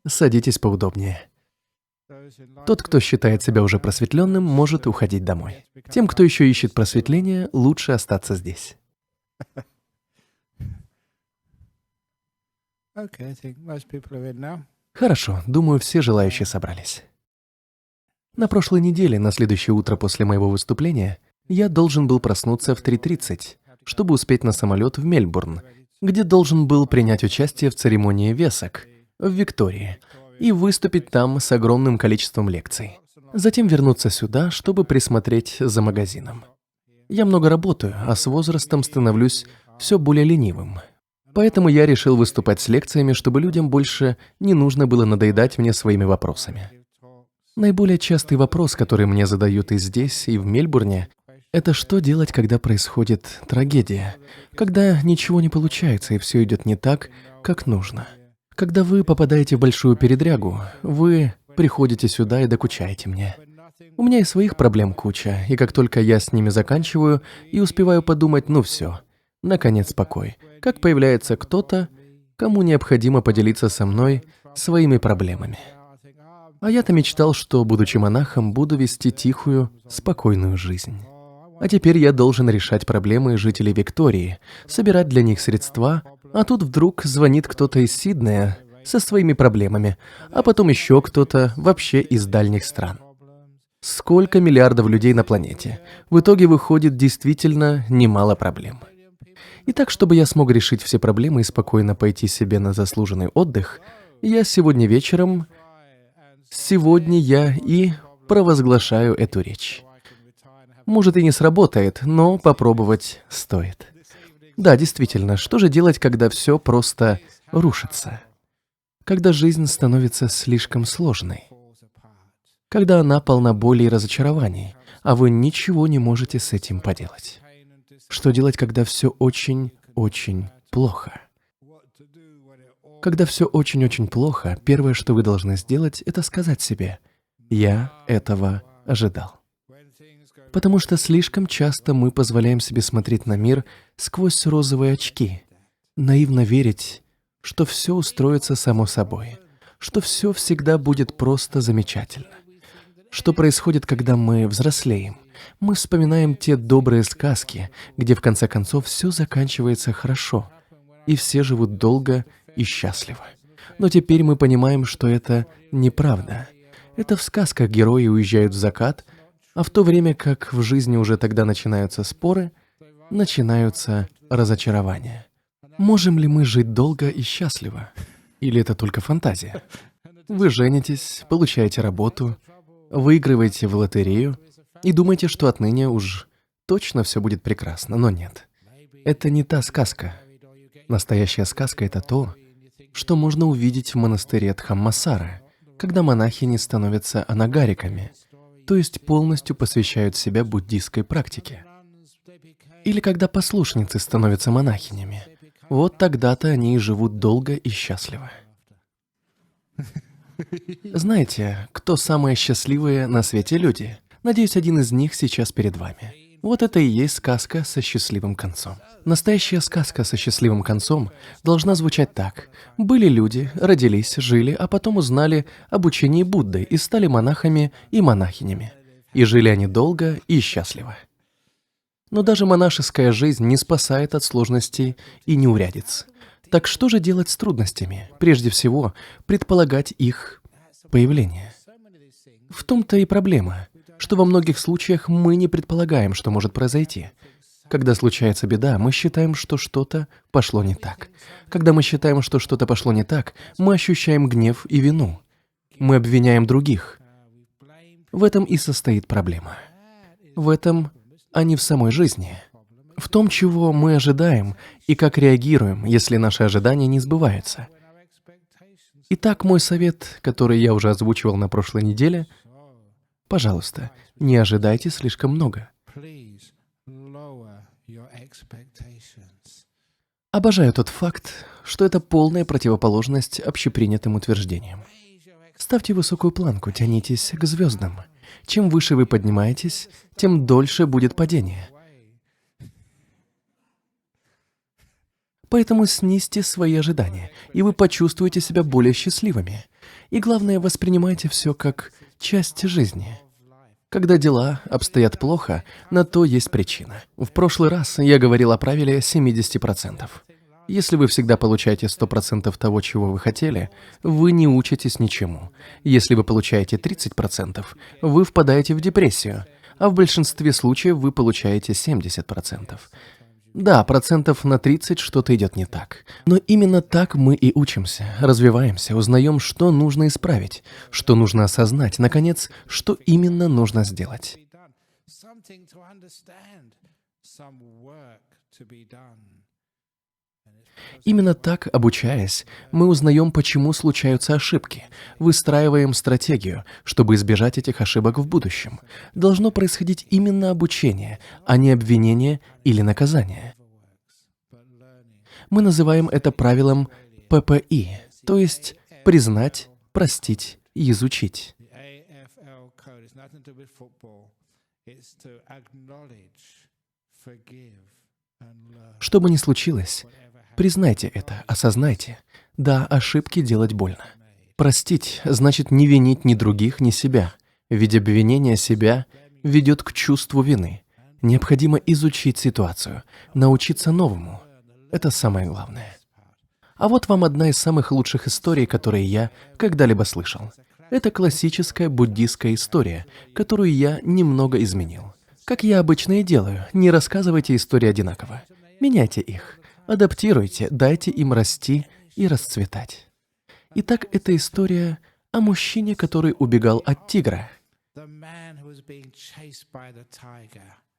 Садитесь поудобнее. Тот, кто считает себя уже просветленным, может уходить домой. Тем, кто еще ищет просветления, лучше остаться здесь. Хорошо, думаю, все желающие собрались. На прошлой неделе, на следующее утро после моего выступления, я должен был проснуться в 3:30, чтобы успеть на самолет в Мельбурн, где должен был принять участие в церемонии весок в Виктории и выступить там с огромным количеством лекций. Затем вернуться сюда, чтобы присмотреть за магазином. Я много работаю, а с возрастом становлюсь все более ленивым. Поэтому я решил выступать с лекциями, чтобы людям больше не нужно было надоедать мне своими вопросами. Наиболее частый вопрос, который мне задают и здесь, и в Мельбурне, это что делать, когда происходит трагедия, когда ничего не получается и все идет не так, как нужно. Когда вы попадаете в большую передрягу, вы приходите сюда и докучаете мне. У меня и своих проблем куча, и как только я с ними заканчиваю и успеваю подумать, ну все, наконец покой, как появляется кто-то, кому необходимо поделиться со мной своими проблемами. А я-то мечтал, что, будучи монахом, буду вести тихую, спокойную жизнь. А теперь я должен решать проблемы жителей Виктории, собирать для них средства, а тут вдруг звонит кто-то из Сиднея со своими проблемами, а потом еще кто-то вообще из дальних стран. Сколько миллиардов людей на планете? В итоге выходит действительно немало проблем. И так, чтобы я смог решить все проблемы и спокойно пойти себе на заслуженный отдых, я сегодня я и провозглашаю эту речь. Может и не сработает, но попробовать стоит. Да, действительно, что же делать, когда все просто рушится? Когда жизнь становится слишком сложной? Когда она полна боли и разочарований, а вы ничего не можете с этим поделать? Что делать, когда все очень-очень плохо? Когда все очень-очень плохо, первое, что вы должны сделать, это сказать себе: «Я этого ожидал». Потому что слишком часто мы позволяем себе смотреть на мир сквозь розовые очки, наивно верить, что все устроится само собой, что все всегда будет просто замечательно. Что происходит, когда мы взрослеем? Мы вспоминаем те добрые сказки, где в конце концов все заканчивается хорошо, и все живут долго и счастливо. Но теперь мы понимаем, что это неправда. Это в сказках герои уезжают в закат, а в то время как в жизни уже тогда начинаются споры, начинаются разочарования. Можем ли мы жить долго и счастливо? Или это только фантазия? Вы женитесь, получаете работу, выигрываете в лотерею и думаете, что отныне уж точно все будет прекрасно, но нет. Это не та сказка. Настоящая сказка — это то, что можно увидеть в монастыре Дхаммасара, когда монахини становятся анагариками, то есть полностью посвящают себя буддийской практике. Или когда послушницы становятся монахинями. Вот тогда-то они и живут долго и счастливо. Знаете, кто самые счастливые на свете люди? Надеюсь, один из них сейчас перед вами. Вот это и есть сказка со счастливым концом. Настоящая сказка со счастливым концом должна звучать так. Были люди, родились, жили, а потом узнали об учении Будды и стали монахами и монахинями. И жили они долго и счастливо. Но даже монашеская жизнь не спасает от сложностей и неурядиц. Так что же делать с трудностями? Прежде всего, предполагать их появление. В том-то и проблема, что во многих случаях мы не предполагаем, что может произойти. Когда случается беда, мы считаем, что что-то пошло не так. Когда мы считаем, что что-то пошло не так, мы ощущаем гнев и вину. Мы обвиняем других. В этом и состоит проблема. В этом, а не в самой жизни. В том, чего мы ожидаем и как реагируем, если наши ожидания не сбываются. Итак, мой совет, который я уже озвучивал на прошлой неделе: пожалуйста, не ожидайте слишком много. Обожаю тот факт, что это полная противоположность общепринятым утверждениям. Ставьте высокую планку, тянитесь к звездам. Чем выше вы поднимаетесь, тем дольше будет падение. Поэтому снизьте свои ожидания, и вы почувствуете себя более счастливыми. И главное, воспринимайте все как часть жизни. Когда дела обстоят плохо, на то есть причина. В прошлый раз я говорил о правиле 70%. Если вы всегда получаете 100% того, чего вы хотели, вы не учитесь ничему. Если вы получаете 30%, вы впадаете в депрессию, а в большинстве случаев вы получаете 70%. Да, процентов на 30 что-то идет не так. Но именно так мы и учимся, развиваемся, узнаем, что нужно исправить, что нужно осознать, наконец, что именно нужно сделать. Именно так, обучаясь, мы узнаем, почему случаются ошибки, выстраиваем стратегию, чтобы избежать этих ошибок в будущем. Должно происходить именно обучение, а не обвинение или наказание. Мы называем это правилом ППИ, то есть признать, простить и изучить. Что бы ни случилось, признайте это, осознайте. Да, ошибки делать больно. Простить значит не винить ни других, ни себя, ведь обвинение себя ведет к чувству вины. Необходимо изучить ситуацию, научиться новому. Это самое главное. А вот вам одна из самых лучших историй, которые я когда-либо слышал. Это классическая буддийская история, которую я немного изменил. Как я обычно и делаю, не рассказывайте истории одинаково. Меняйте их, адаптируйте, дайте им расти и расцветать. Итак, это история о мужчине, который убегал от тигра.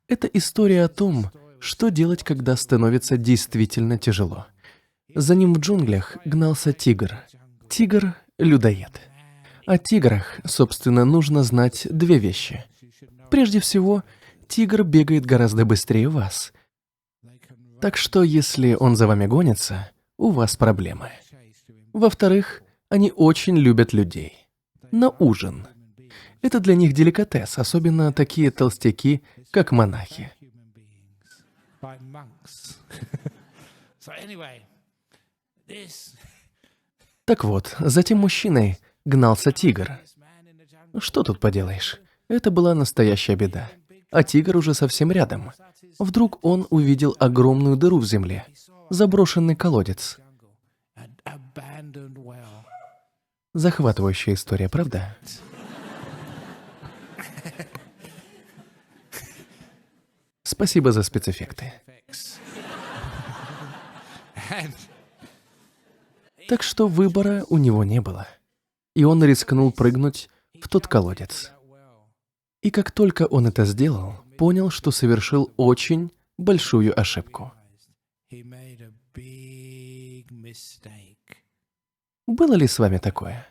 Это история о том, что делать, когда становится действительно тяжело. За ним в джунглях гнался тигр. Тигр – людоед. О тиграх, собственно, нужно знать две вещи. Прежде всего, тигр бегает гораздо быстрее вас. Так что, если он за вами гонится, у вас проблемы. Во-вторых, они очень любят людей. На ужин. Это для них деликатес, особенно такие толстяки, как монахи. Так вот, за тем мужчиной гнался тигр. Что тут поделаешь? Это была настоящая беда. А тигр уже совсем рядом. Вдруг он увидел огромную дыру в земле, заброшенный колодец. Захватывающая история, правда? Спасибо за спецэффекты. Так что выбора у него не было. И он рискнул прыгнуть в тот колодец. И как только он это сделал, понял, что совершил очень большую ошибку. Было ли с вами такое?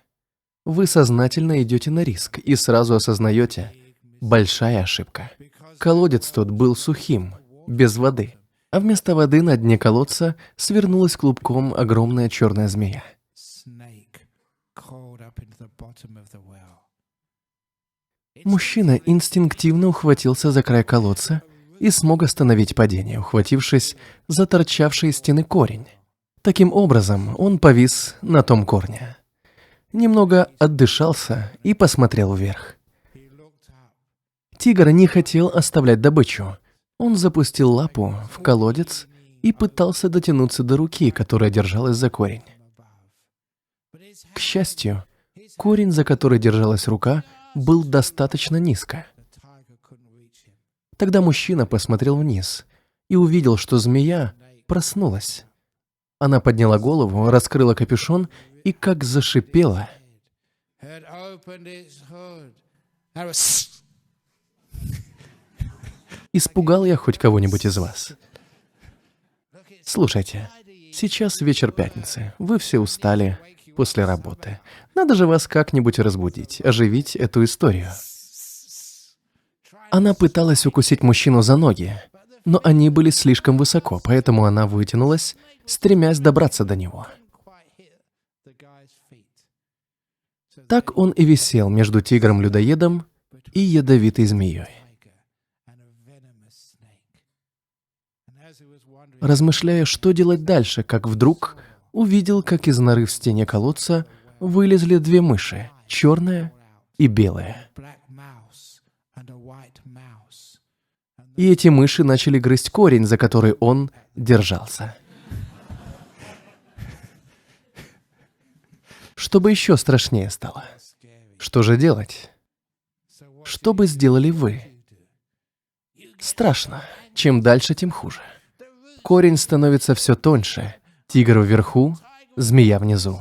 Вы сознательно идете на риск и сразу осознаете – большая ошибка. Колодец тот был сухим, без воды. А вместо воды на дне колодца свернулась клубком огромная черная змея. Мужчина инстинктивно ухватился за край колодца и смог остановить падение, ухватившись за торчавший из стены корень. Таким образом, он повис на том корне. Немного отдышался и посмотрел вверх. Тигр не хотел оставлять добычу. Он запустил лапу в колодец и пытался дотянуться до руки, которая держалась за корень. К счастью, корень, за который держалась рука, был достаточно низко. Тогда мужчина посмотрел вниз и увидел, что змея проснулась. Она подняла голову, раскрыла капюшон и как зашипела. Испугал я хоть кого-нибудь из вас? Слушайте, сейчас вечер пятницы, вы все устали после работы. Надо же вас как-нибудь разбудить, оживить эту историю. Она пыталась укусить мужчину за ноги, но они были слишком высоко, поэтому она вытянулась, стремясь добраться до него. Так он и висел между тигром-людоедом и ядовитой змеей. размышляя, что делать дальше, как вдруг увидел, как из норы в стене колодца вылезли две мыши, черная и белая. И эти мыши начали грызть корень, за который он держался. Чтобы еще страшнее стало. Что же делать? Что бы сделали вы? Страшно. Чем дальше, тем хуже. Корень становится все тоньше. Тигр вверху, змея внизу.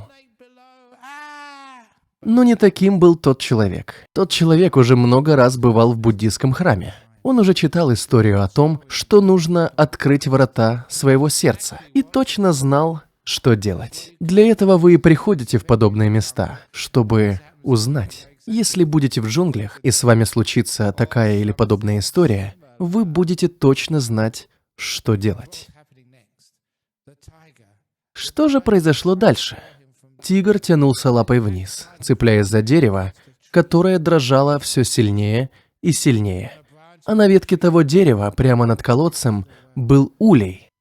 Но не таким был тот человек. Тот человек уже много раз бывал в буддийском храме. Он уже читал историю о том, что нужно открыть врата своего сердца, и точно знал, что делать. Для этого вы и приходите в подобные места, чтобы узнать. Если будете в джунглях, и с вами случится такая или подобная история, вы будете точно знать, что делать. Что же произошло дальше? Тигр тянулся лапой вниз, цепляясь за дерево, которое дрожало все сильнее и сильнее. А на ветке того дерева, прямо над колодцем, был улей.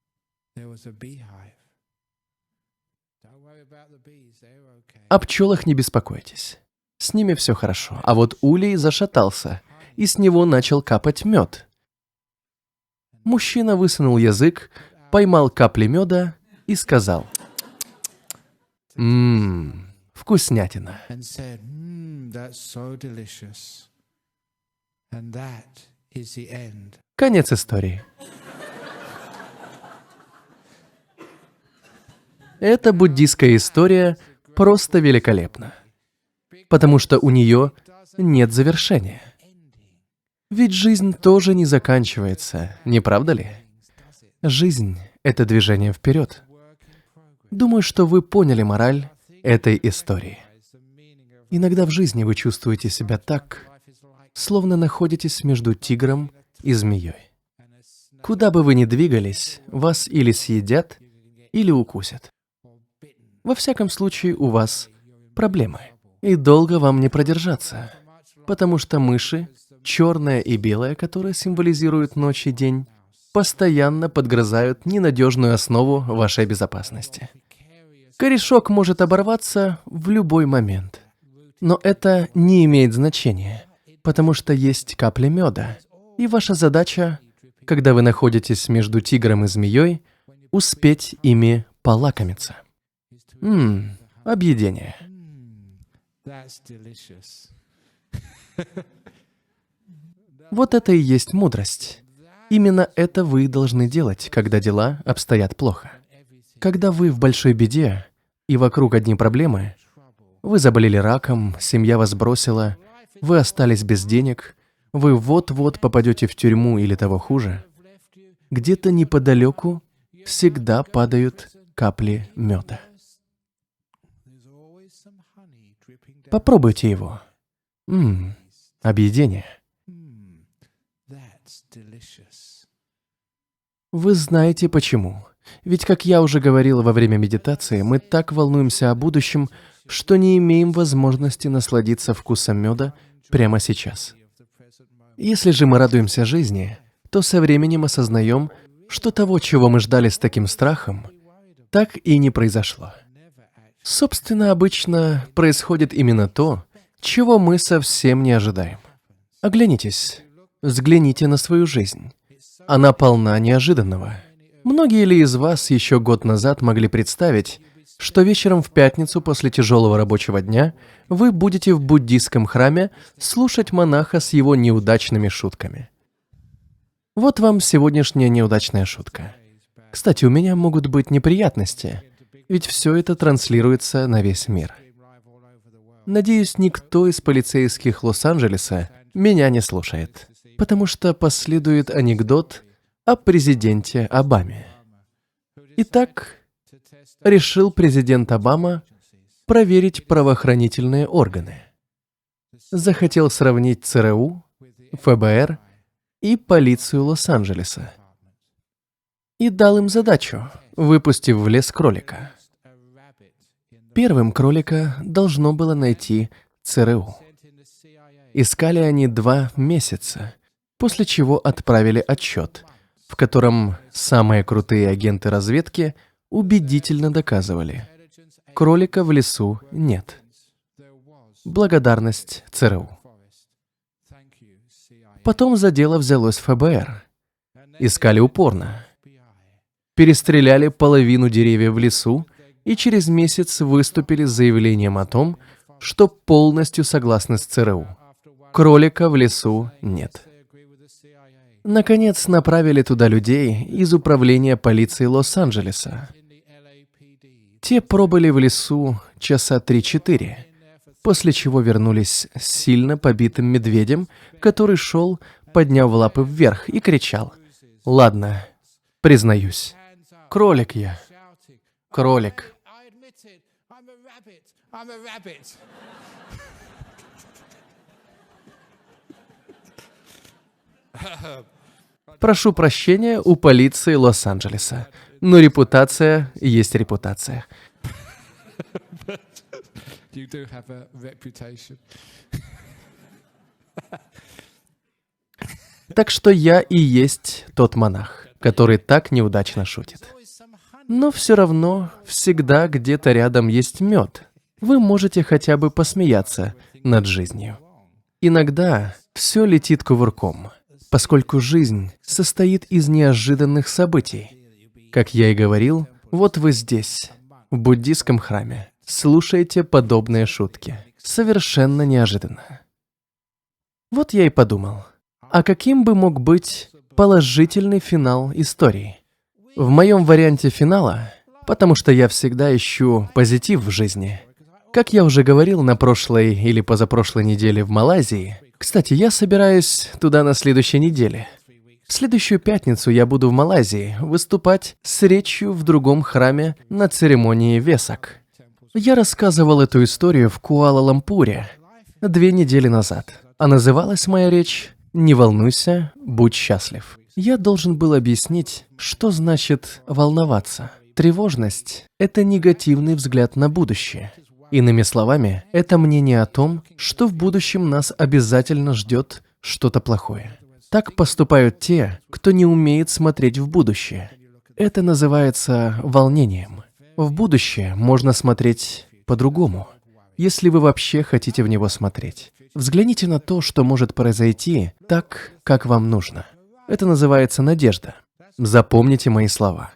О пчелах не беспокойтесь. С ними все хорошо. А вот улей зашатался, и с него начал капать мед. Мужчина высунул язык, поймал капли меда и сказал: вкуснятина. Конец истории. Эта буддийская история просто великолепна, потому что у нее нет завершения. Ведь жизнь тоже не заканчивается, не правда ли? Жизнь — это движение вперед. Думаю, что вы поняли мораль этой истории. Иногда в жизни вы чувствуете себя так, словно находитесь между тигром и змеей. Куда бы вы ни двигались, вас или съедят, или укусят. Во всяком случае, у вас проблемы. И долго вам не продержаться, потому что мыши, черная и белая, которые символизируют ночь и день, постоянно подгрызают ненадежную основу вашей безопасности. Корешок может оборваться в любой момент. Но это не имеет значения, потому что есть капли меда, и ваша задача, когда вы находитесь между тигром и змеей, успеть ими полакомиться. Объедение. Вот это и есть мудрость. Именно это вы должны делать, когда дела обстоят плохо. Когда вы в большой беде, и вокруг одни проблемы, вы заболели раком, семья вас бросила, вы остались без денег, вы вот-вот попадете в тюрьму или того хуже, где-то неподалеку всегда падают капли меда. Попробуйте его. Объедение. Вы знаете почему. Ведь, как я уже говорил во время медитации, мы так волнуемся о будущем, что не имеем возможности насладиться вкусом меда прямо сейчас. Если же мы радуемся жизни, то со временем осознаем, что того, чего мы ждали с таким страхом, так и не произошло. Собственно, обычно происходит именно то, чего мы совсем не ожидаем. Оглянитесь, взгляните на свою жизнь. Она полна неожиданного. Многие ли из вас еще год назад могли представить, что вечером в пятницу после тяжелого рабочего дня вы будете в буддийском храме слушать монаха с его неудачными шутками? Вот вам сегодняшняя неудачная шутка. Кстати, у меня могут быть неприятности, ведь все это транслируется на весь мир. Надеюсь, никто из полицейских Лос-Анджелеса меня не слушает, потому что последует анекдот о президенте Обаме. Итак, решил президент Обама проверить правоохранительные органы. Захотел сравнить ЦРУ, ФБР и полицию Лос-Анджелеса. И дал им задачу, выпустив в лес кролика. Первым кролика должно было найти ЦРУ. Искали они 2 месяца, после чего отправили отчет, в котором самые крутые агенты разведки убедительно доказывали: кролика в лесу нет. Благодарность ЦРУ. Потом за дело взялось ФБР. Искали упорно. Перестреляли половину деревьев в лесу и через месяц выступили с заявлением о том, что полностью согласны с ЦРУ. Кролика в лесу нет. Наконец, направили туда людей из управления полиции Лос-Анджелеса. Те пробыли в лесу часа 3-4, после чего вернулись с сильно побитым медведем, который шел, подняв лапы вверх, и кричал: «Ладно, признаюсь, кролик я. Кролик». Прошу прощения у полиции Лос-Анджелеса, но репутация есть репутация. Так что я и есть тот монах, который так неудачно шутит. Но все равно всегда где-то рядом есть мед. Вы можете хотя бы посмеяться над жизнью. Иногда все летит кувырком, поскольку жизнь состоит из неожиданных событий. Как я и говорил, вот вы здесь, в буддийском храме, слушаете подобные шутки. Совершенно неожиданно. Вот я и подумал, а каким бы мог быть положительный финал истории? В моем варианте финала, потому что я всегда ищу позитив в жизни. Как я уже говорил на прошлой или позапрошлой неделе в Малайзии, кстати, я собираюсь туда на следующей неделе. В следующую пятницу я буду в Малайзии выступать с речью в другом храме на церемонии Весак. Я рассказывал эту историю в Куала-Лумпуре 2 недели назад, а называлась моя речь «Не волнуйся, будь счастлив». Я должен был объяснить, что значит волноваться. Тревожность – это негативный взгляд на будущее. Иными словами, это мнение о том, что в будущем нас обязательно ждет что-то плохое. Так поступают те, кто не умеет смотреть в будущее. Это называется волнением. В будущее можно смотреть по-другому, если вы вообще хотите в него смотреть. Взгляните на то, что может произойти так, как вам нужно. Это называется надежда. Запомните мои слова.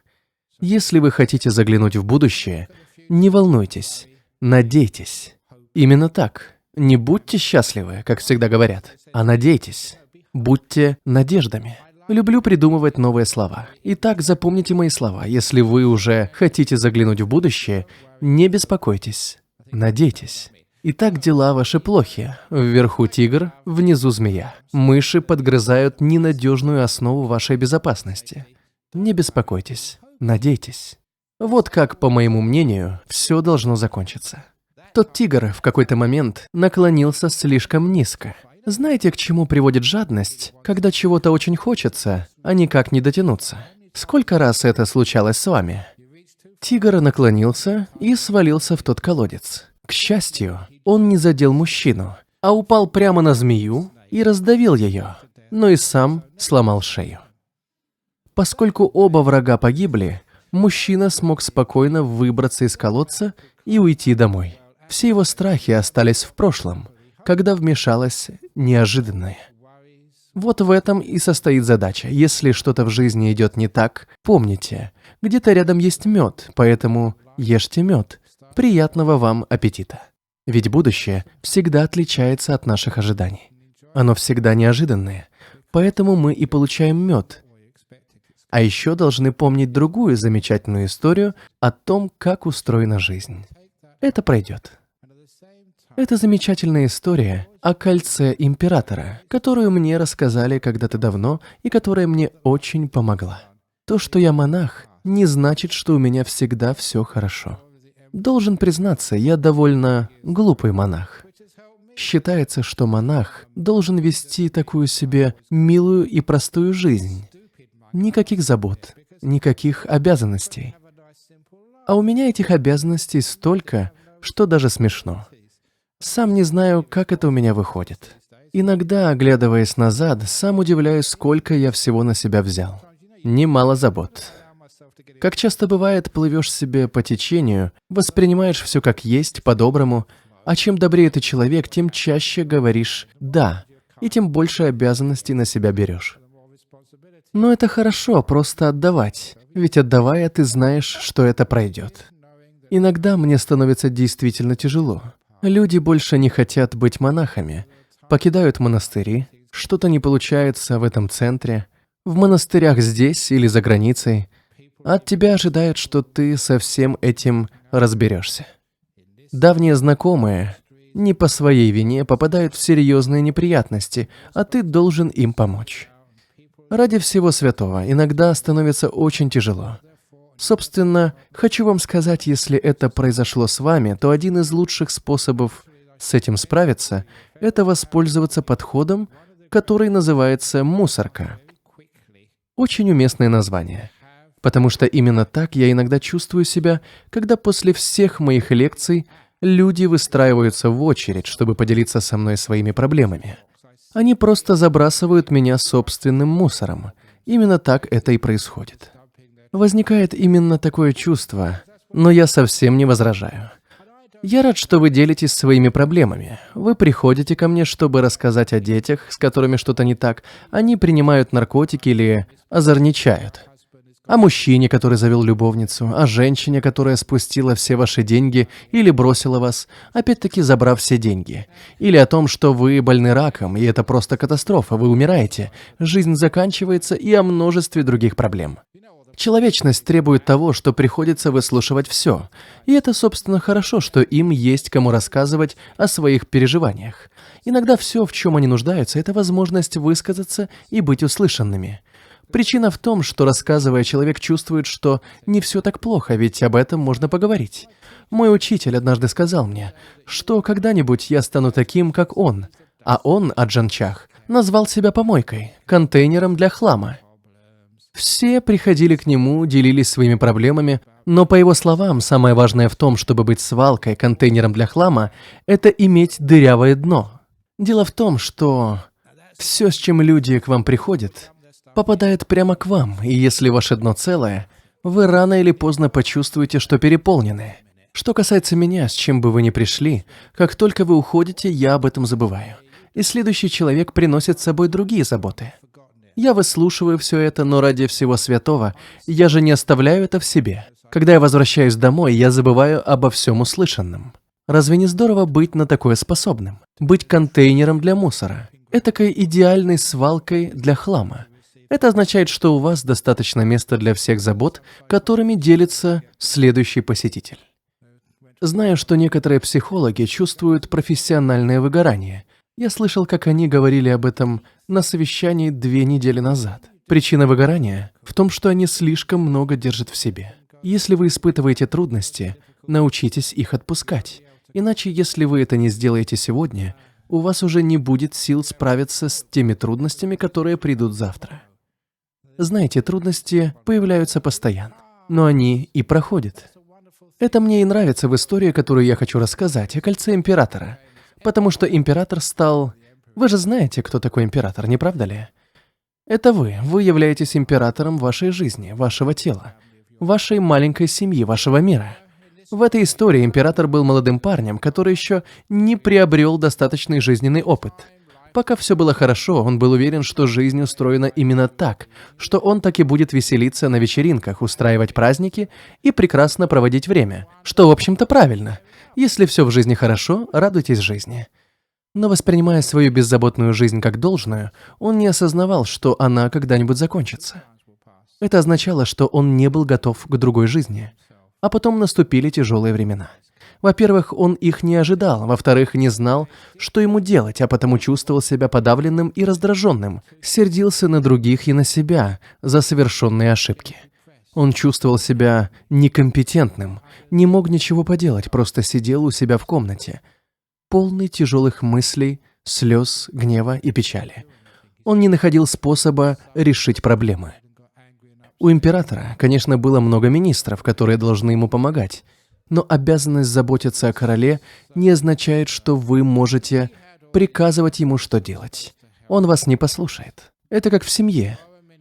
Если вы хотите заглянуть в будущее, не волнуйтесь, надейтесь. Именно так. Не будьте счастливы, как всегда говорят, а надейтесь. Будьте надеждами. Люблю придумывать новые слова. Итак, запомните мои слова. Если вы уже хотите заглянуть в будущее, не беспокойтесь, надейтесь. Итак, дела ваши плохи. Вверху тигр, внизу змея. Мыши подгрызают ненадежную основу вашей безопасности. Не беспокойтесь, надейтесь. Вот как, по моему мнению, все должно закончиться. Тот тигр в какой-то момент наклонился слишком низко. Знаете, к чему приводит жадность, когда чего-то очень хочется, а никак не дотянуться? Сколько раз это случалось с вами? Тигр наклонился и свалился в тот колодец. К счастью, он не задел мужчину, а упал прямо на змею и раздавил ее, но и сам сломал шею. Поскольку оба врага погибли, мужчина смог спокойно выбраться из колодца и уйти домой. Все его страхи остались в прошлом, когда вмешалось неожиданное. Вот в этом и состоит задача. Если что-то в жизни идет не так, помните, где-то рядом есть мед, поэтому ешьте мед. Приятного вам аппетита. Ведь будущее всегда отличается от наших ожиданий. Оно всегда неожиданное, поэтому мы и получаем мед. А еще должны помнить другую замечательную историю о том, как устроена жизнь. Это пройдет. Это замечательная история о кольце императора, которую мне рассказали когда-то давно и которая мне очень помогла. То, что я монах, не значит, что у меня всегда все хорошо. Должен признаться, я довольно глупый монах. Считается, что монах должен вести такую себе милую и простую жизнь. Никаких забот, никаких обязанностей. А у меня этих обязанностей столько, что даже смешно. Сам не знаю, как это у меня выходит. Иногда, оглядываясь назад, сам удивляюсь, сколько я всего на себя взял. немало забот. Как часто бывает, плывешь себе по течению, воспринимаешь все как есть, по-доброму, а чем добрее ты человек, тем чаще говоришь «да», и тем больше обязанностей на себя берешь. Но это хорошо, просто отдавать, ведь отдавая, ты знаешь, что это пройдет. Иногда мне становится действительно тяжело. Люди больше не хотят быть монахами, покидают монастыри, что-то не получается в этом центре, в монастырях здесь или за границей. От тебя ожидают, что ты со всем этим разберешься. Давние знакомые не по своей вине попадают в серьезные неприятности, а ты должен им помочь. Ради всего святого иногда становится очень тяжело. Собственно, хочу вам сказать, если это произошло с вами, то один из лучших способов с этим справиться – это воспользоваться подходом, который называется «мусорка». Очень уместное название. Потому что именно так я иногда чувствую себя, когда после всех моих лекций люди выстраиваются в очередь, чтобы поделиться со мной своими проблемами. Они просто забрасывают меня собственным мусором. Именно так это и происходит. Возникает именно такое чувство, но я совсем не возражаю. Я рад, что вы делитесь своими проблемами. Вы приходите ко мне, чтобы рассказать о детях, с которыми что-то не так. Они принимают наркотики или озорничают. О мужчине, который завел любовницу, о женщине, которая спустила все ваши деньги или бросила вас, опять-таки забрав все деньги. Или о том, что вы больны раком, и это просто катастрофа, вы умираете, жизнь заканчивается, и о множестве других проблем. Человечность требует того, что приходится выслушивать все. И это, собственно, хорошо, что им есть кому рассказывать о своих переживаниях. Иногда все, в чем они нуждаются, это возможность высказаться и быть услышанными. Причина в том, что, рассказывая, человек чувствует, что не все так плохо, ведь об этом можно поговорить. Мой учитель однажды сказал мне, что когда-нибудь я стану таким, как он. А он, Аджан Чах, назвал себя помойкой, контейнером для хлама. Все приходили к нему, делились своими проблемами, но, по его словам, самое важное в том, чтобы быть свалкой, контейнером для хлама, это иметь дырявое дно. Дело в том, что все, с чем люди к вам приходят, попадает прямо к вам, и если ваше дно целое, вы рано или поздно почувствуете, что переполнены. Что касается меня, с чем бы вы ни пришли, как только вы уходите, я об этом забываю. И следующий человек приносит с собой другие заботы. Я выслушиваю все это, но ради всего святого я же не оставляю это в себе. Когда я возвращаюсь домой, я забываю обо всем услышанном. Разве не здорово быть на такое способным? Быть контейнером для мусора, этакой идеальной свалкой для хлама. Это означает, что у вас достаточно места для всех забот, которыми делится следующий посетитель. Знаю, что некоторые психологи чувствуют профессиональное выгорание. Я слышал, как они говорили об этом на совещании 2 недели назад. Причина выгорания в том, что они слишком много держат в себе. Если вы испытываете трудности, научитесь их отпускать. Иначе, если вы это не сделаете сегодня, у вас уже не будет сил справиться с теми трудностями, которые придут завтра. Знаете, трудности появляются постоянно, но они и проходят. Это мне и нравится в истории, которую я хочу рассказать, о кольце императора. Потому что император стал... Вы же знаете, кто такой император, не правда ли? Это вы. Вы являетесь императором вашей жизни, вашего тела, вашей маленькой семьи, вашего мира. В этой истории император был молодым парнем, который еще не приобрел достаточный жизненный опыт. Пока все было хорошо, он был уверен, что жизнь устроена именно так, что он так и будет веселиться на вечеринках, устраивать праздники и прекрасно проводить время, что, в общем-то, правильно. Если все в жизни хорошо, радуйтесь жизни. Но воспринимая свою беззаботную жизнь как должную, он не осознавал, что она когда-нибудь закончится. Это означало, что он не был готов к другой жизни. А потом наступили тяжелые времена. Во-первых, он их не ожидал, во-вторых, не знал, что ему делать, а потому чувствовал себя подавленным и раздраженным, сердился на других и на себя за совершенные ошибки. Он чувствовал себя некомпетентным, не мог ничего поделать, просто сидел у себя в комнате, полный тяжелых мыслей, слез, гнева и печали. Он не находил способа решить проблемы. У императора, конечно, было много министров, которые должны ему помогать, но обязанность заботиться о короле не означает, что вы можете приказывать ему, что делать. Он вас не послушает. Это как в семье.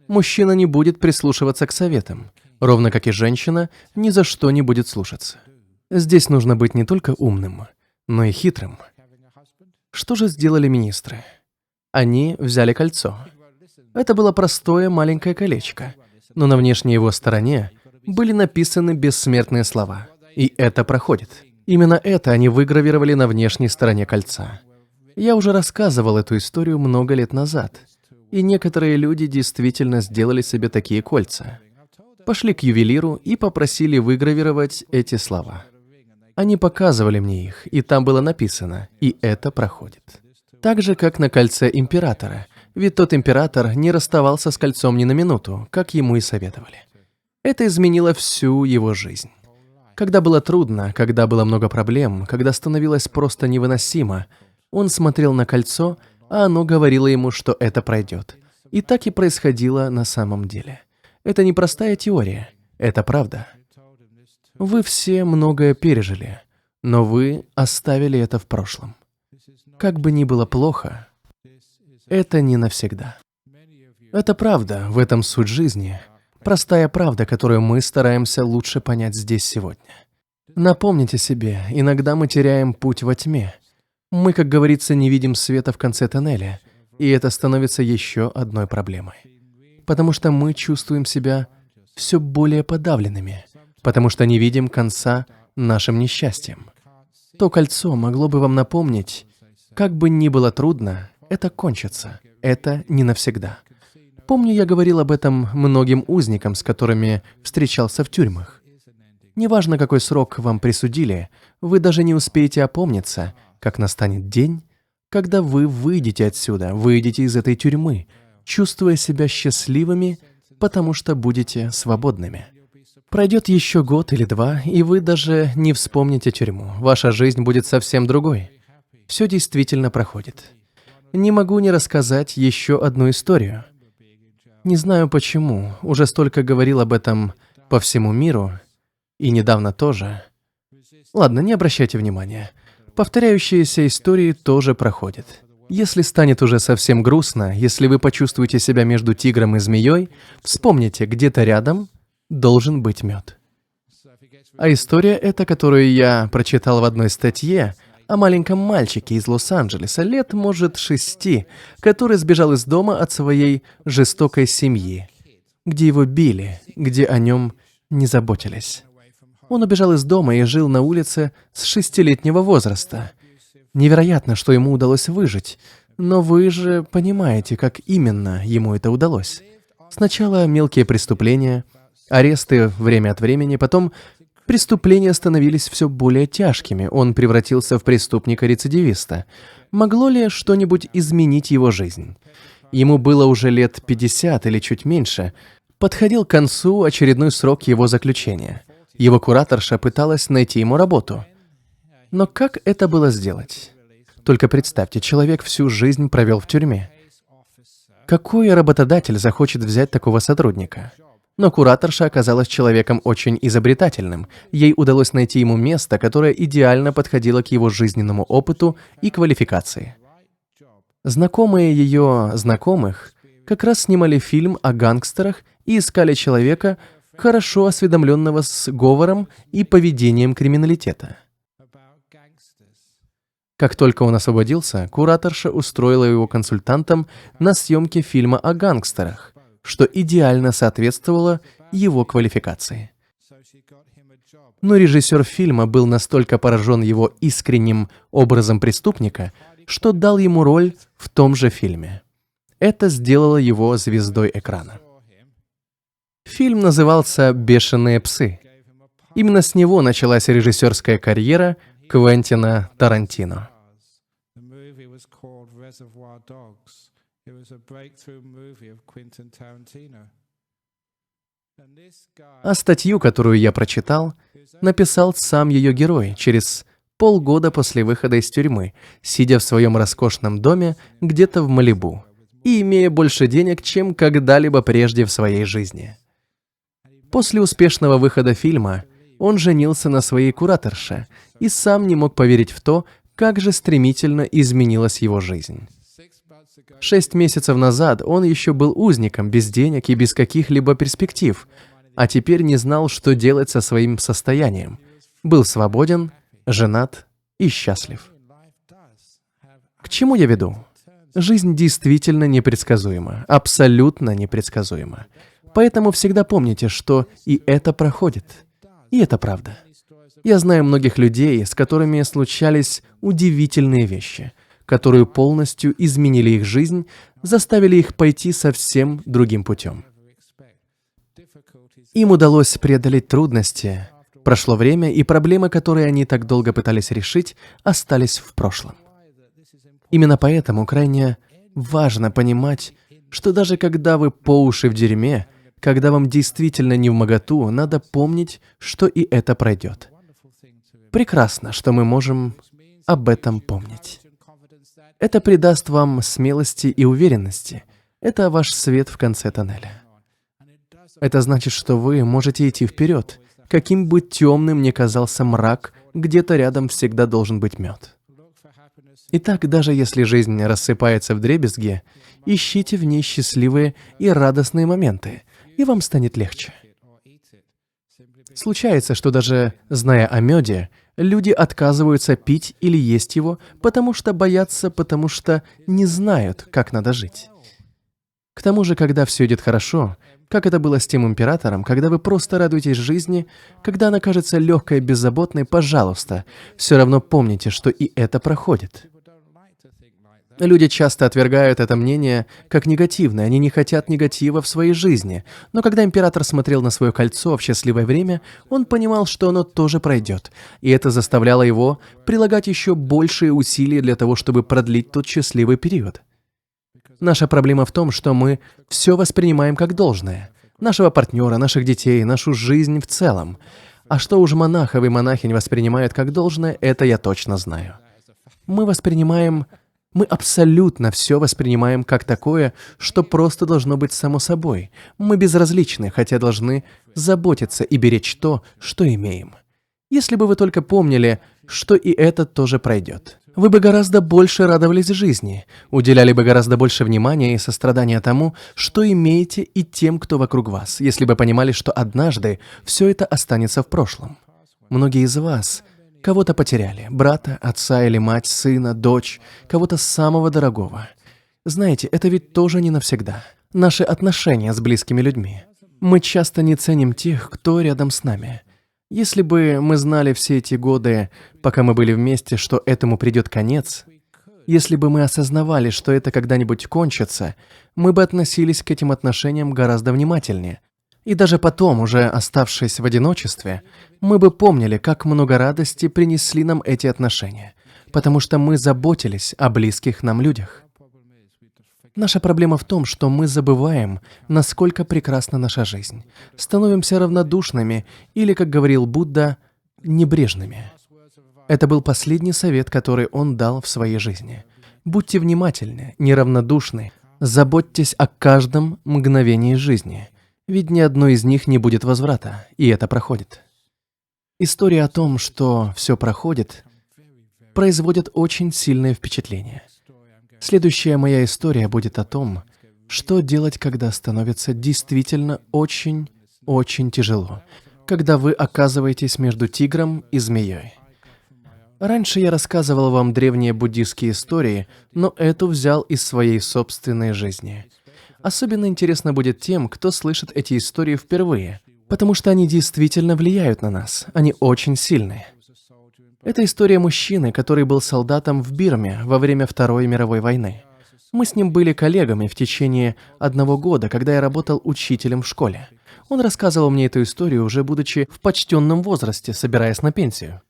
Мужчина не будет прислушиваться к советам, ровно как и женщина ни за что не будет слушаться. Здесь нужно быть не только умным, но и хитрым. Что же сделали министры? Они взяли кольцо. Это было простое маленькое колечко, но на внешней его стороне были написаны бессмертные слова. И это проходит. Именно это они выгравировали на внешней стороне кольца. Я уже рассказывал эту историю много лет назад, и некоторые люди действительно сделали себе такие кольца. Пошли к ювелиру и попросили выгравировать эти слова. Они показывали мне их, и там было написано «И это проходит». Так же, как на кольце императора, ведь тот император не расставался с кольцом ни на минуту, как ему и советовали. Это изменило всю его жизнь. Когда было трудно, когда было много проблем, когда становилось просто невыносимо, он смотрел на кольцо, а оно говорило ему, что это пройдет. И так и происходило на самом деле. Это не простая теория, это правда. Вы все многое пережили, но вы оставили это в прошлом. Как бы ни было плохо, это не навсегда. Это правда, в этом суть жизни. Простая правда, которую мы стараемся лучше понять здесь сегодня. Напомните себе, иногда мы теряем путь во тьме. Мы, как говорится, не видим света в конце тоннеля, и это становится еще одной проблемой. Потому что мы чувствуем себя все более подавленными, потому что не видим конца нашим несчастьям. То кольцо могло бы вам напомнить, как бы ни было трудно, это кончится, это не навсегда. Помню, я говорил об этом многим узникам, с которыми встречался в тюрьмах. Неважно, какой срок вам присудили, вы даже не успеете опомниться, как настанет день, когда вы выйдете отсюда, выйдете из этой тюрьмы, чувствуя себя счастливыми, потому что будете свободными. Пройдет еще год или два, и вы даже не вспомните тюрьму. Ваша жизнь будет совсем другой. Все действительно проходит. Не могу не рассказать еще одну историю. Не знаю почему, уже столько говорил об этом по всему миру, и недавно тоже. Ладно, не обращайте внимания. Повторяющиеся истории тоже проходят. Если станет уже совсем грустно, если вы почувствуете себя между тигром и змеей, вспомните, где-то рядом должен быть мед. А история эта, которую я прочитал в одной статье, о маленьком мальчике из Лос-Анджелеса, лет, может, 6, который сбежал из дома от своей жестокой семьи, где его били, где о нем не заботились. Он убежал из дома и жил на улице с 6-летнего возраста. Невероятно, что ему удалось выжить, но вы же понимаете, как именно ему это удалось. Сначала мелкие преступления, аресты время от времени, потом преступления становились все более тяжкими, он превратился в преступника-рецидивиста. Могло ли что-нибудь изменить его жизнь? Ему было уже лет 50 или чуть меньше. Подходил к концу очередной срок его заключения. Его кураторша пыталась найти ему работу. Но как это было сделать? Только представьте, человек всю жизнь провел в тюрьме. Какой работодатель захочет взять такого сотрудника? Но кураторша оказалась человеком очень изобретательным. Ей удалось найти ему место, которое идеально подходило к его жизненному опыту и квалификации. Знакомые ее знакомых как раз снимали фильм о гангстерах и искали человека, хорошо осведомленного с говором и поведением криминалитета. Как только он освободился, кураторша устроила его консультантом на съемке фильма о гангстерах, что идеально соответствовало его квалификации. Но режиссер фильма был настолько поражен его искренним образом преступника, что дал ему роль в том же фильме. Это сделало его звездой экрана. Фильм назывался «Бешеные псы». Именно с него началась режиссерская карьера Квентина Тарантино. А статью, которую я прочитал, написал сам ее герой через полгода после выхода из тюрьмы, сидя в своем роскошном доме где-то в Малибу и имея больше денег, чем когда-либо прежде в своей жизни. После успешного выхода фильма он женился на своей кураторше и сам не мог поверить в то, как же стремительно изменилась его жизнь. 6 месяцев назад он еще был узником, без денег и без каких-либо перспектив, а теперь не знал, что делать со своим состоянием. Был свободен, женат и счастлив. К чему я веду? Жизнь действительно непредсказуема, абсолютно непредсказуема. Поэтому всегда помните, что и это проходит. И это правда. Я знаю многих людей, с которыми случались удивительные вещи, которые полностью изменили их жизнь, заставили их пойти совсем другим путем. Им удалось преодолеть трудности, прошло время, и проблемы, которые они так долго пытались решить, остались в прошлом. Именно поэтому крайне важно понимать, что даже когда вы по уши в дерьме, когда вам действительно невмоготу, надо помнить, что и это пройдет. Прекрасно, что мы можем об этом помнить. Это придаст вам смелости и уверенности. Это ваш свет в конце тоннеля. Это значит, что вы можете идти вперед. Каким бы темным ни казался мрак, где-то рядом всегда должен быть мед. Итак, даже если жизнь рассыпается вдребезги, ищите в ней счастливые и радостные моменты, и вам станет легче. Случается, что даже зная о меде, люди отказываются пить или есть его, потому что боятся, потому что не знают, как надо жить. К тому же, когда все идет хорошо, как это было с тем императором, когда вы просто радуетесь жизни, когда она кажется легкой и беззаботной, пожалуйста, все равно помните, что и это проходит. Люди часто отвергают это мнение как негативное, они не хотят негатива в своей жизни. Но когда император смотрел на свое кольцо в счастливое время, он понимал, что оно тоже пройдет, и это заставляло его прилагать еще большие усилия для того, чтобы продлить тот счастливый период. Наша проблема в том, что мы все воспринимаем как должное. Нашего партнера, наших детей, нашу жизнь в целом. А что уж монахов и монахинь воспринимают как должное, это я точно знаю. Мы абсолютно все воспринимаем как такое, что просто должно быть само собой. Мы безразличны, хотя должны заботиться и беречь то, что имеем. Если бы вы только помнили, что и это тоже пройдет, вы бы гораздо больше радовались жизни, уделяли бы гораздо больше внимания и сострадания тому, что имеете, и тем, кто вокруг вас, если бы понимали, что однажды все это останется в прошлом. Многие из вас кого-то потеряли, брата, отца или мать, сына, дочь, кого-то самого дорогого. Знаете, это ведь тоже не навсегда. Наши отношения с близкими людьми. Мы часто не ценим тех, кто рядом с нами. Если бы мы знали все эти годы, пока мы были вместе, что этому придет конец, если бы мы осознавали, что это когда-нибудь кончится, мы бы относились к этим отношениям гораздо внимательнее. И даже потом, уже оставшись в одиночестве, мы бы помнили, как много радости принесли нам эти отношения, потому что мы заботились о близких нам людях. Наша проблема в том, что мы забываем, насколько прекрасна наша жизнь, становимся равнодушными или, как говорил Будда, небрежными. Это был последний совет, который он дал в своей жизни. Будьте внимательны, неравнодушны, заботьтесь о каждом мгновении жизни. Ведь ни одно из них не будет возврата, и это проходит. История о том, что все проходит, производит очень сильное впечатление. Следующая моя история будет о том, что делать, когда становится действительно очень тяжело, когда вы оказываетесь между тигром и змеей. Раньше я рассказывал вам древние буддистские истории, но эту взял из своей собственной жизни. Особенно интересно будет тем, кто слышит эти истории впервые, потому что они действительно влияют на нас, они очень сильные. Это история мужчины, который был солдатом в Бирме во время Второй мировой войны. Мы с ним были коллегами в течение 1 года, когда я работал учителем в школе. Он рассказывал мне эту историю, уже будучи в почтенном возрасте, собираясь на пенсию.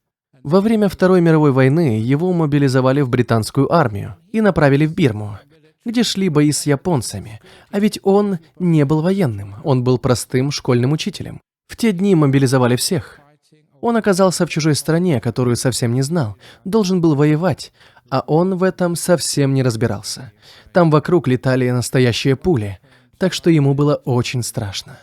Во время Второй мировой войны его мобилизовали в британскую армию и направили в Бирму, где шли бои с японцами. А ведь он не был военным, он был простым школьным учителем. В те дни мобилизовали всех. Он оказался в чужой стране, которую совсем не знал, должен был воевать, а он в этом совсем не разбирался. Там вокруг летали настоящие пули, так что ему было очень страшно.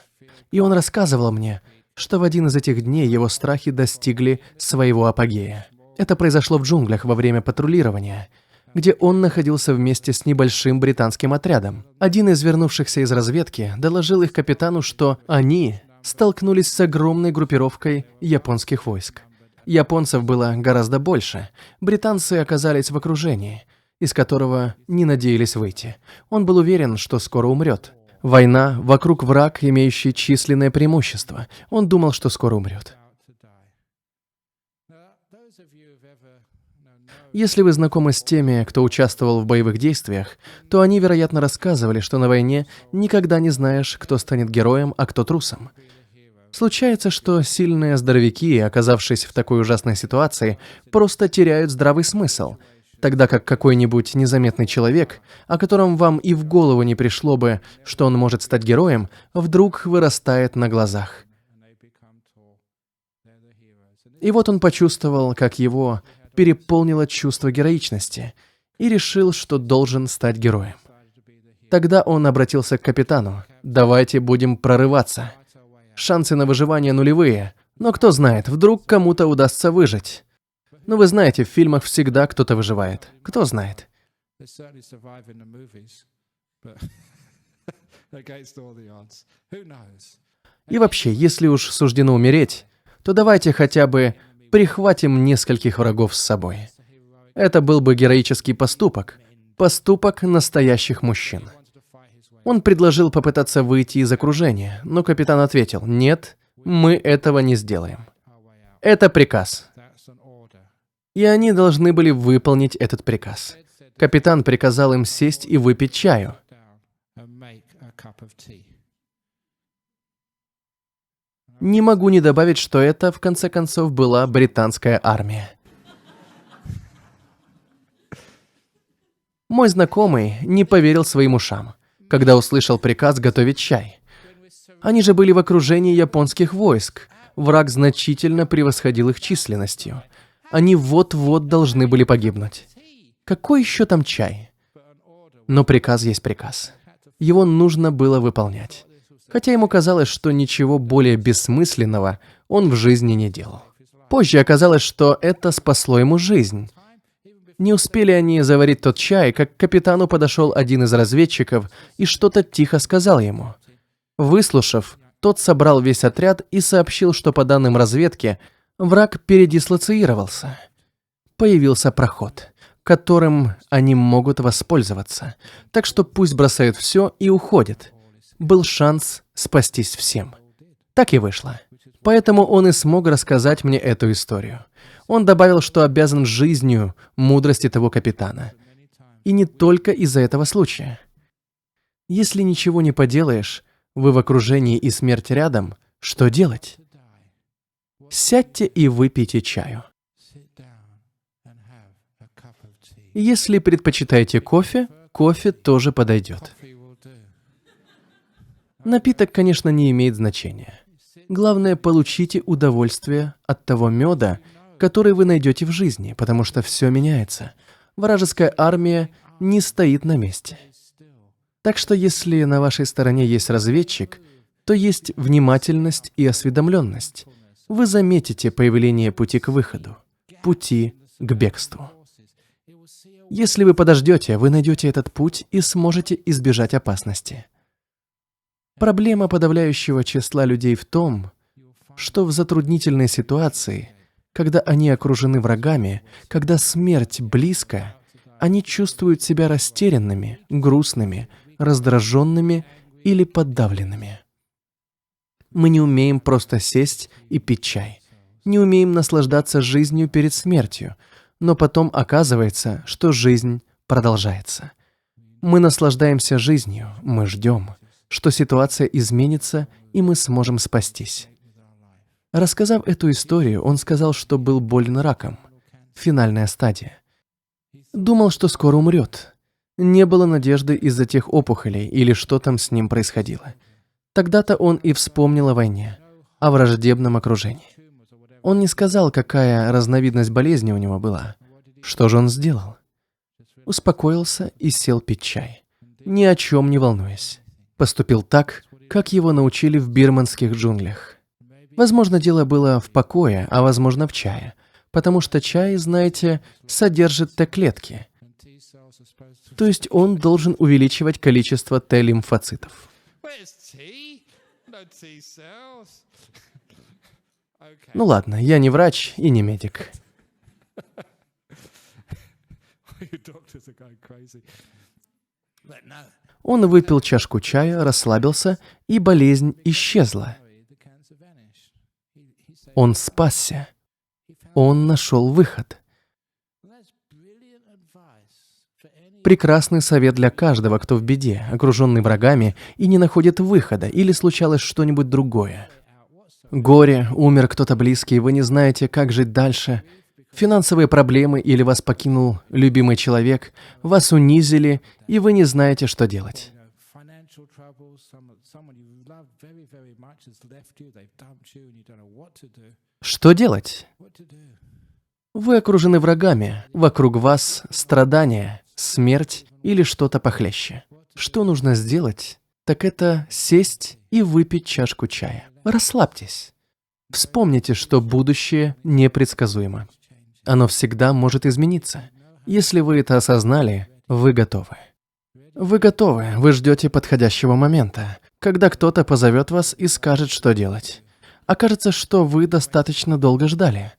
И он рассказывал мне, что в один из этих дней его страхи достигли своего апогея. Это произошло в джунглях во время патрулирования. где он находился вместе с небольшим британским отрядом. Один из вернувшихся из разведки доложил их капитану, что они столкнулись с огромной группировкой японских войск. Японцев было гораздо больше. Британцы оказались в окружении, из которого не надеялись выйти. Он был уверен, что скоро умрет. Война, вокруг враг, имеющий численное преимущество. Он думал, что скоро умрет. Если вы знакомы с теми, кто участвовал в боевых действиях, то они, вероятно, рассказывали, что на войне никогда не знаешь, кто станет героем, а кто трусом. Случается, что сильные здоровяки, оказавшись в такой ужасной ситуации, просто теряют здравый смысл, тогда как какой-нибудь незаметный человек, о котором вам и в голову не пришло бы, что он может стать героем, вдруг вырастает на глазах. И вот он почувствовал, как его переполнило чувство героичности, и решил, что должен стать героем. Тогда он обратился к капитану: «Давайте будем прорываться. Шансы на выживание нулевые, но кто знает, вдруг кому-то удастся выжить. Ну, вы знаете, в фильмах всегда кто-то выживает. Кто знает». И вообще, если уж суждено умереть, то давайте хотя бы прихватим нескольких врагов с собой. Это был бы героический поступок, поступок настоящих мужчин. Он предложил попытаться выйти из окружения, но капитан ответил: «Нет, мы этого не сделаем. Это приказ». И они должны были выполнить этот приказ. Капитан приказал им сесть и выпить чаю. Не могу не добавить, что это, в конце концов, была британская армия. Мой знакомый не поверил своим ушам, когда услышал приказ готовить чай. Они же были в окружении японских войск. Враг значительно превосходил их численностью. Они вот-вот должны были погибнуть. Какой еще там чай? Но приказ есть приказ. Его нужно было выполнять. Хотя ему казалось, что ничего более бессмысленного он в жизни не делал. Позже оказалось, что это спасло ему жизнь. Не успели они заварить тот чай, как к капитану подошел один из разведчиков и что-то тихо сказал ему. Выслушав, тот собрал весь отряд и сообщил, что по данным разведки, враг передислоцировался. Появился проход, которым они могут воспользоваться. Так что пусть бросают все и уходят. Был шанс спастись всем. Так и вышло. Поэтому он и смог рассказать мне эту историю. Он добавил, что обязан жизнью мудрости того капитана. И не только из-за этого случая. Если ничего не поделаешь, вы в окружении и смерть рядом, что делать? Сядьте и выпейте чаю. Если предпочитаете кофе, кофе тоже подойдет. Напиток, конечно, не имеет значения. Главное, получите удовольствие от того меда, который вы найдете в жизни, потому что все меняется. Вражеская армия не стоит на месте. Так что если на вашей стороне есть разведчик, то есть внимательность и осведомленность. Вы заметите появление пути к выходу, пути к бегству. Если вы подождете, вы найдете этот путь и сможете избежать опасности. Проблема подавляющего числа людей в том, что в затруднительной ситуации, когда они окружены врагами, когда смерть близко, они чувствуют себя растерянными, грустными, раздраженными или подавленными. Мы не умеем просто сесть и пить чай, не умеем наслаждаться жизнью перед смертью, но потом оказывается, что жизнь продолжается. Мы наслаждаемся жизнью, мы ждем, что ситуация изменится, и мы сможем спастись. Рассказав эту историю, он сказал, что был болен раком. Финальная стадия. Думал, что скоро умрет. Не было надежды из-за тех опухолей или что там с ним происходило. Тогда-то он и вспомнил о войне, о враждебном окружении. Он не сказал, какая разновидность болезни у него была. Что же он сделал? Успокоился и сел пить чай, ни о чем не волнуясь. Поступил так, как его научили в бирманских джунглях. Возможно, дело было в покое, а возможно в чае, потому что чай, знаете, содержит Т-клетки. То есть он должен увеличивать количество Т-лимфоцитов. Ну ладно, я не врач и не медик. Он выпил чашку чая, расслабился, и болезнь исчезла. Он спасся. Он нашел выход. Прекрасный совет для каждого, кто в беде, окруженный врагами, и не находит выхода, или случалось что-нибудь другое. Горе, умер кто-то близкий, вы не знаете, как жить дальше. Финансовые проблемы или вас покинул любимый человек, вас унизили, и вы не знаете, что делать. Что делать? Вы окружены врагами, вокруг вас страдания, смерть или что-то похлеще. Что нужно сделать, так это сесть и выпить чашку чая. Расслабьтесь. Вспомните, что будущее непредсказуемо. Оно всегда может измениться. Если вы это осознали, вы готовы. Вы готовы, вы ждете подходящего момента, когда кто-то позовет вас и скажет, что делать. Окажется, что вы достаточно долго ждали.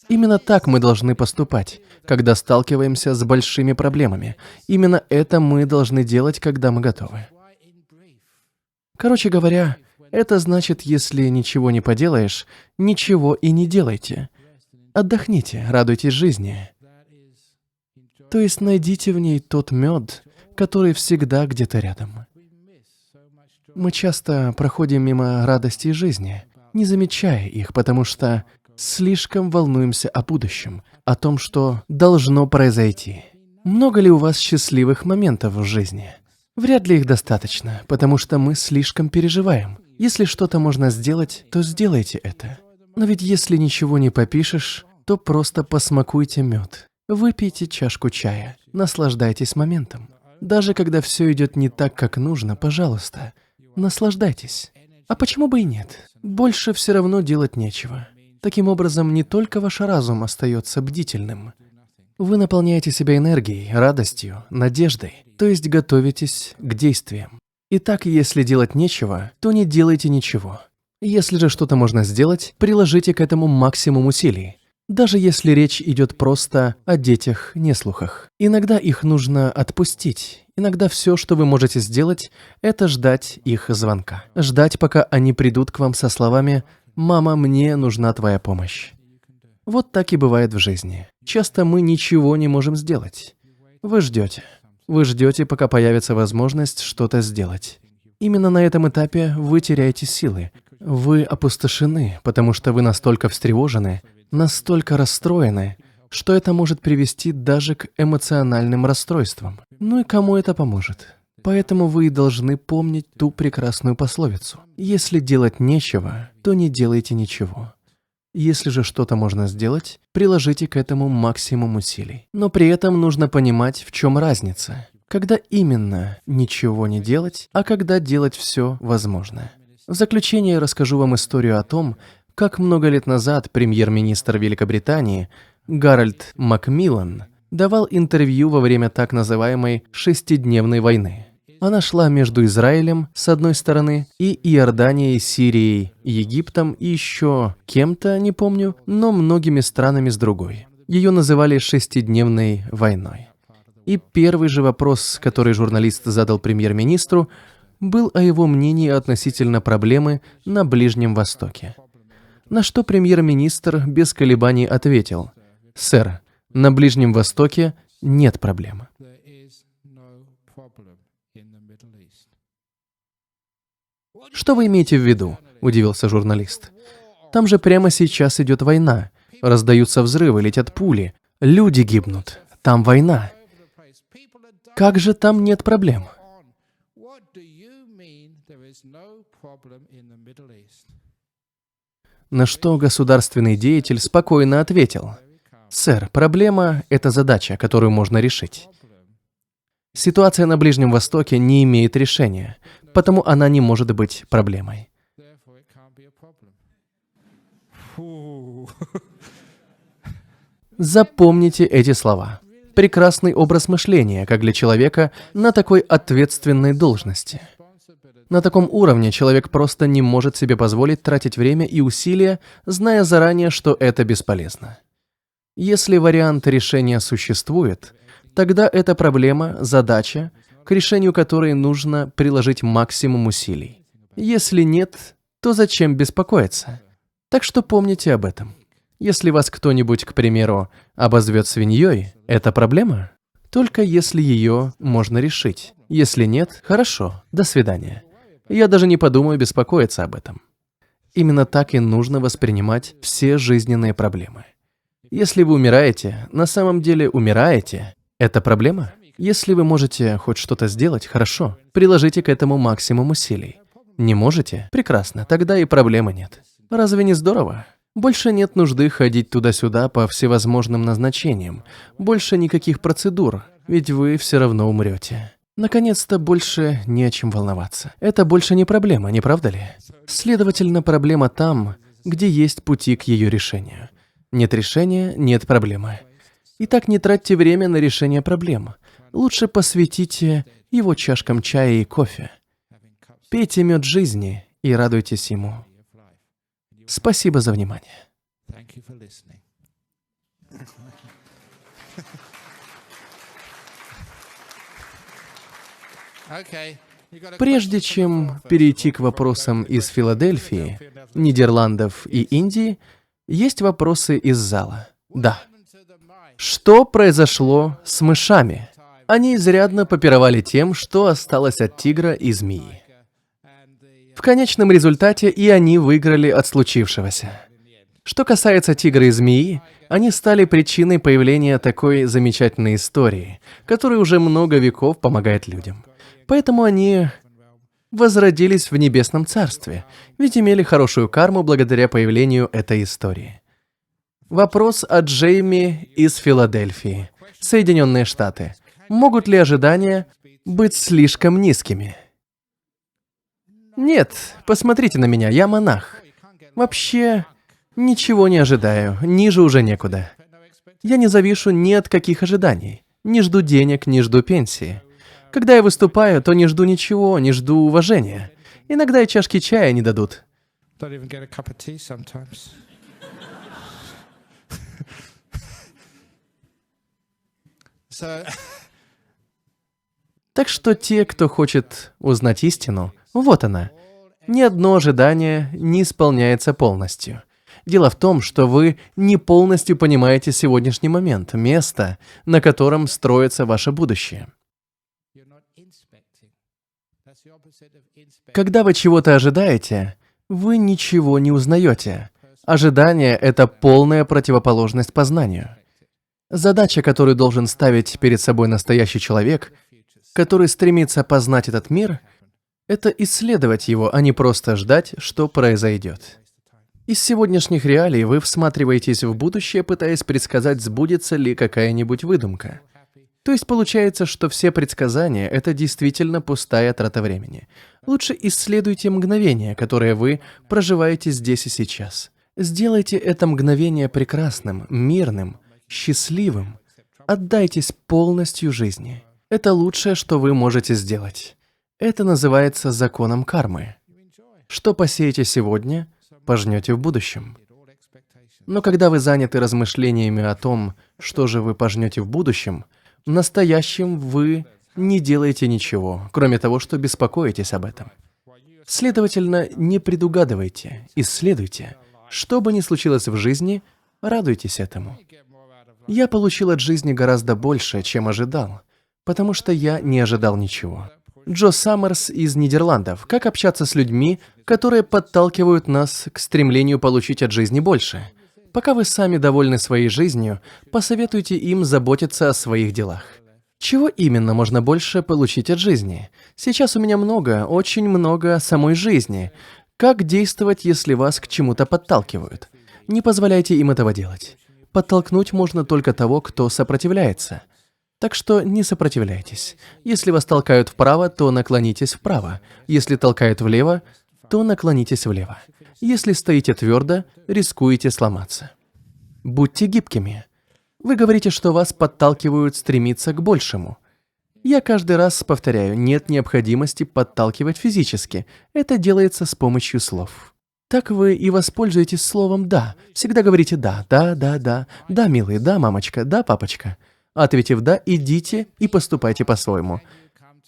Именно так мы должны поступать, когда сталкиваемся с большими проблемами. Именно это мы должны делать, когда мы готовы. Короче говоря, это значит, если ничего не поделаешь, ничего и не делайте. Отдохните, радуйтесь жизни. То есть найдите в ней тот мед, который всегда где-то рядом. Мы часто проходим мимо радостей жизни, не замечая их, потому что слишком волнуемся о будущем, о том, что должно произойти. Много ли у вас счастливых моментов в жизни? Вряд ли их достаточно, потому что мы слишком переживаем. Если что-то можно сделать, то сделайте это. Но ведь если ничего не попишешь, то просто посмакуйте мед. Выпейте чашку чая, наслаждайтесь моментом. Даже когда все идет не так, как нужно, пожалуйста, наслаждайтесь. А почему бы и нет? Больше все равно делать нечего. Таким образом, не только ваш разум остается бдительным. Вы наполняете себя энергией, радостью, надеждой, то есть готовитесь к действиям. Итак, если делать нечего, то не делайте ничего. Если же что-то можно сделать, приложите к этому максимум усилий. Даже если речь идет просто о детях-неслухах. Иногда их нужно отпустить. Иногда все, что вы можете сделать, это ждать их звонка. Ждать, пока они придут к вам со словами «Мама, мне нужна твоя помощь». Вот так и бывает в жизни. Часто мы ничего не можем сделать. Вы ждете. Вы ждете, пока появится возможность что-то сделать. Именно на этом этапе вы теряете силы. Вы опустошены, потому что вы настолько встревожены, настолько расстроены, что это может привести даже к эмоциональным расстройствам. Ну и кому это поможет? Поэтому вы и должны помнить ту прекрасную пословицу. Если делать нечего, то не делайте ничего. Если же что-то можно сделать, приложите к этому максимум усилий. Но при этом нужно понимать, в чем разница. Когда именно ничего не делать, а когда делать все возможное. В заключение я расскажу вам историю о том, как много лет назад премьер-министр Великобритании Гарольд Макмиллан давал интервью во время так называемой «шестидневной войны». Она шла между Израилем, с одной стороны, и Иорданией, Сирией, Египтом и еще кем-то, не помню, но многими странами с другой. Ее называли «шестидневной войной». И первый же вопрос, который журналист задал премьер-министру, был о его мнении относительно проблемы на Ближнем Востоке. На что премьер-министр без колебаний ответил: «Сэр, на Ближнем Востоке нет проблемы». «Что вы имеете в виду?» – удивился журналист. «Там же прямо сейчас идет война. Раздаются взрывы, летят пули. Люди гибнут. Там война. Как же там нет проблем?» На что государственный деятель спокойно ответил: «Сэр, проблема – это задача, которую можно решить. Ситуация на Ближнем Востоке не имеет решения, потому она не может быть проблемой». Запомните эти слова. прекрасный образ мышления, как для человека на такой ответственной должности. На таком уровне человек просто не может себе позволить тратить время и усилия, зная заранее, что это бесполезно. Если вариант решения существует, тогда это проблема, задача, к решению которой нужно приложить максимум усилий. Если нет, то зачем беспокоиться? Так что помните об этом. Если вас кто-нибудь, к примеру, обозвет свиньей, это проблема? Только если ее можно решить. Если нет, хорошо, до свидания. Я даже не подумаю беспокоиться об этом. Именно так и нужно воспринимать все жизненные проблемы. Если вы умираете, на самом деле умираете, это проблема? Если вы можете хоть что-то сделать, хорошо, приложите к этому максимум усилий. Не можете? Прекрасно, тогда и проблемы нет. Разве не здорово? Больше нет нужды ходить туда-сюда по всевозможным назначениям. Больше никаких процедур, ведь вы все равно умрете. Наконец-то больше не о чем волноваться. Это больше не проблема, не правда ли? Следовательно, проблема там, где есть пути к ее решению. Нет решения – нет проблемы. Итак, не тратьте время на решение проблем. Лучше посвятите его чашкам чая и кофе. Пейте мед жизни и радуйтесь ему. Спасибо за внимание. Прежде чем перейти к вопросам из Филадельфии, Нидерландов и Индии, есть вопросы из зала. Да. Что произошло с мышами? Они изрядно попировали тем, что осталось от тигра и змеи. В конечном результате и они выиграли от случившегося. Что касается тигра и змеи, они стали причиной появления такой замечательной истории, которая уже много веков помогает людям. Поэтому они возродились в небесном царстве, ведь имели хорошую карму благодаря появлению этой истории. Вопрос от Джейми из Филадельфии, Соединенные Штаты. Могут ли ожидания быть слишком низкими? Нет, посмотрите на меня, я монах. Вообще, ничего не ожидаю, ниже уже некуда. Я не завишу ни от каких ожиданий. Не жду денег, не жду пенсии. Когда я выступаю, то не жду ничего, не жду уважения. Иногда и чашки чая не дадут. Так что те, кто хочет узнать истину, вот она. Ни одно ожидание не исполняется полностью. Дело в том, что вы не полностью понимаете сегодняшний момент, место, на котором строится ваше будущее. Когда вы чего-то ожидаете, вы ничего не узнаете. Ожидание — это полная противоположность познанию. Задача, которую должен ставить перед собой настоящий человек, который стремится познать этот мир, это исследовать его, а не просто ждать, что произойдет. Из сегодняшних реалий вы всматриваетесь в будущее, пытаясь предсказать, сбудется ли какая-нибудь выдумка. То есть получается, что все предсказания — это действительно пустая трата времени. Лучше исследуйте мгновение, которое вы проживаете здесь и сейчас. Сделайте это мгновение прекрасным, мирным, счастливым. Отдайтесь полностью жизни. Это лучшее, что вы можете сделать. Это называется законом кармы. Что посеете сегодня, пожнете в будущем. Но когда вы заняты размышлениями о том, что же вы пожнете в будущем, в настоящем вы не делаете ничего, кроме того, что беспокоитесь об этом. Следовательно, не предугадывайте, исследуйте. Что бы ни случилось в жизни, радуйтесь этому. Я получил от жизни гораздо больше, чем ожидал, потому что я не ожидал ничего. Джо Саммерс из Нидерландов. Как общаться с людьми, которые подталкивают нас к стремлению получить от жизни больше? Пока вы сами довольны своей жизнью, посоветуйте им заботиться о своих делах. Чего именно можно больше получить от жизни? Сейчас у меня много, очень много самой жизни. Как действовать, если вас к чему-то подталкивают? Не позволяйте им этого делать. Подтолкнуть можно только того, кто сопротивляется. Так что не сопротивляйтесь. Если вас толкают вправо, то наклонитесь вправо. Если толкают влево, то наклонитесь влево. Если стоите твердо, рискуете сломаться. Будьте гибкими. Вы говорите, что вас подталкивают стремиться к большему. Я каждый раз повторяю, нет необходимости подталкивать физически. Это делается с помощью слов. Так вы и воспользуетесь словом «да». Всегда говорите «да», «да», «да», «да», «да, милый», «да, мамочка», «да, папочка». Ответив «да», идите и поступайте по-своему.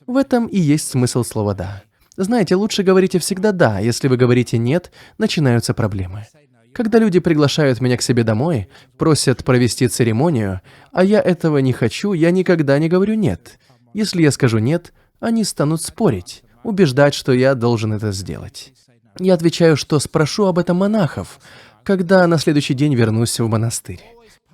В этом и есть смысл слова «да». Знаете, лучше говорите всегда «да», если вы говорите «нет», начинаются проблемы. Когда люди приглашают меня к себе домой, просят провести церемонию, а я этого не хочу, я никогда не говорю «нет». Если я скажу «нет», они станут спорить, убеждать, что я должен это сделать. Я отвечаю, что спрошу об этом монахов, когда на следующий день вернусь в монастырь.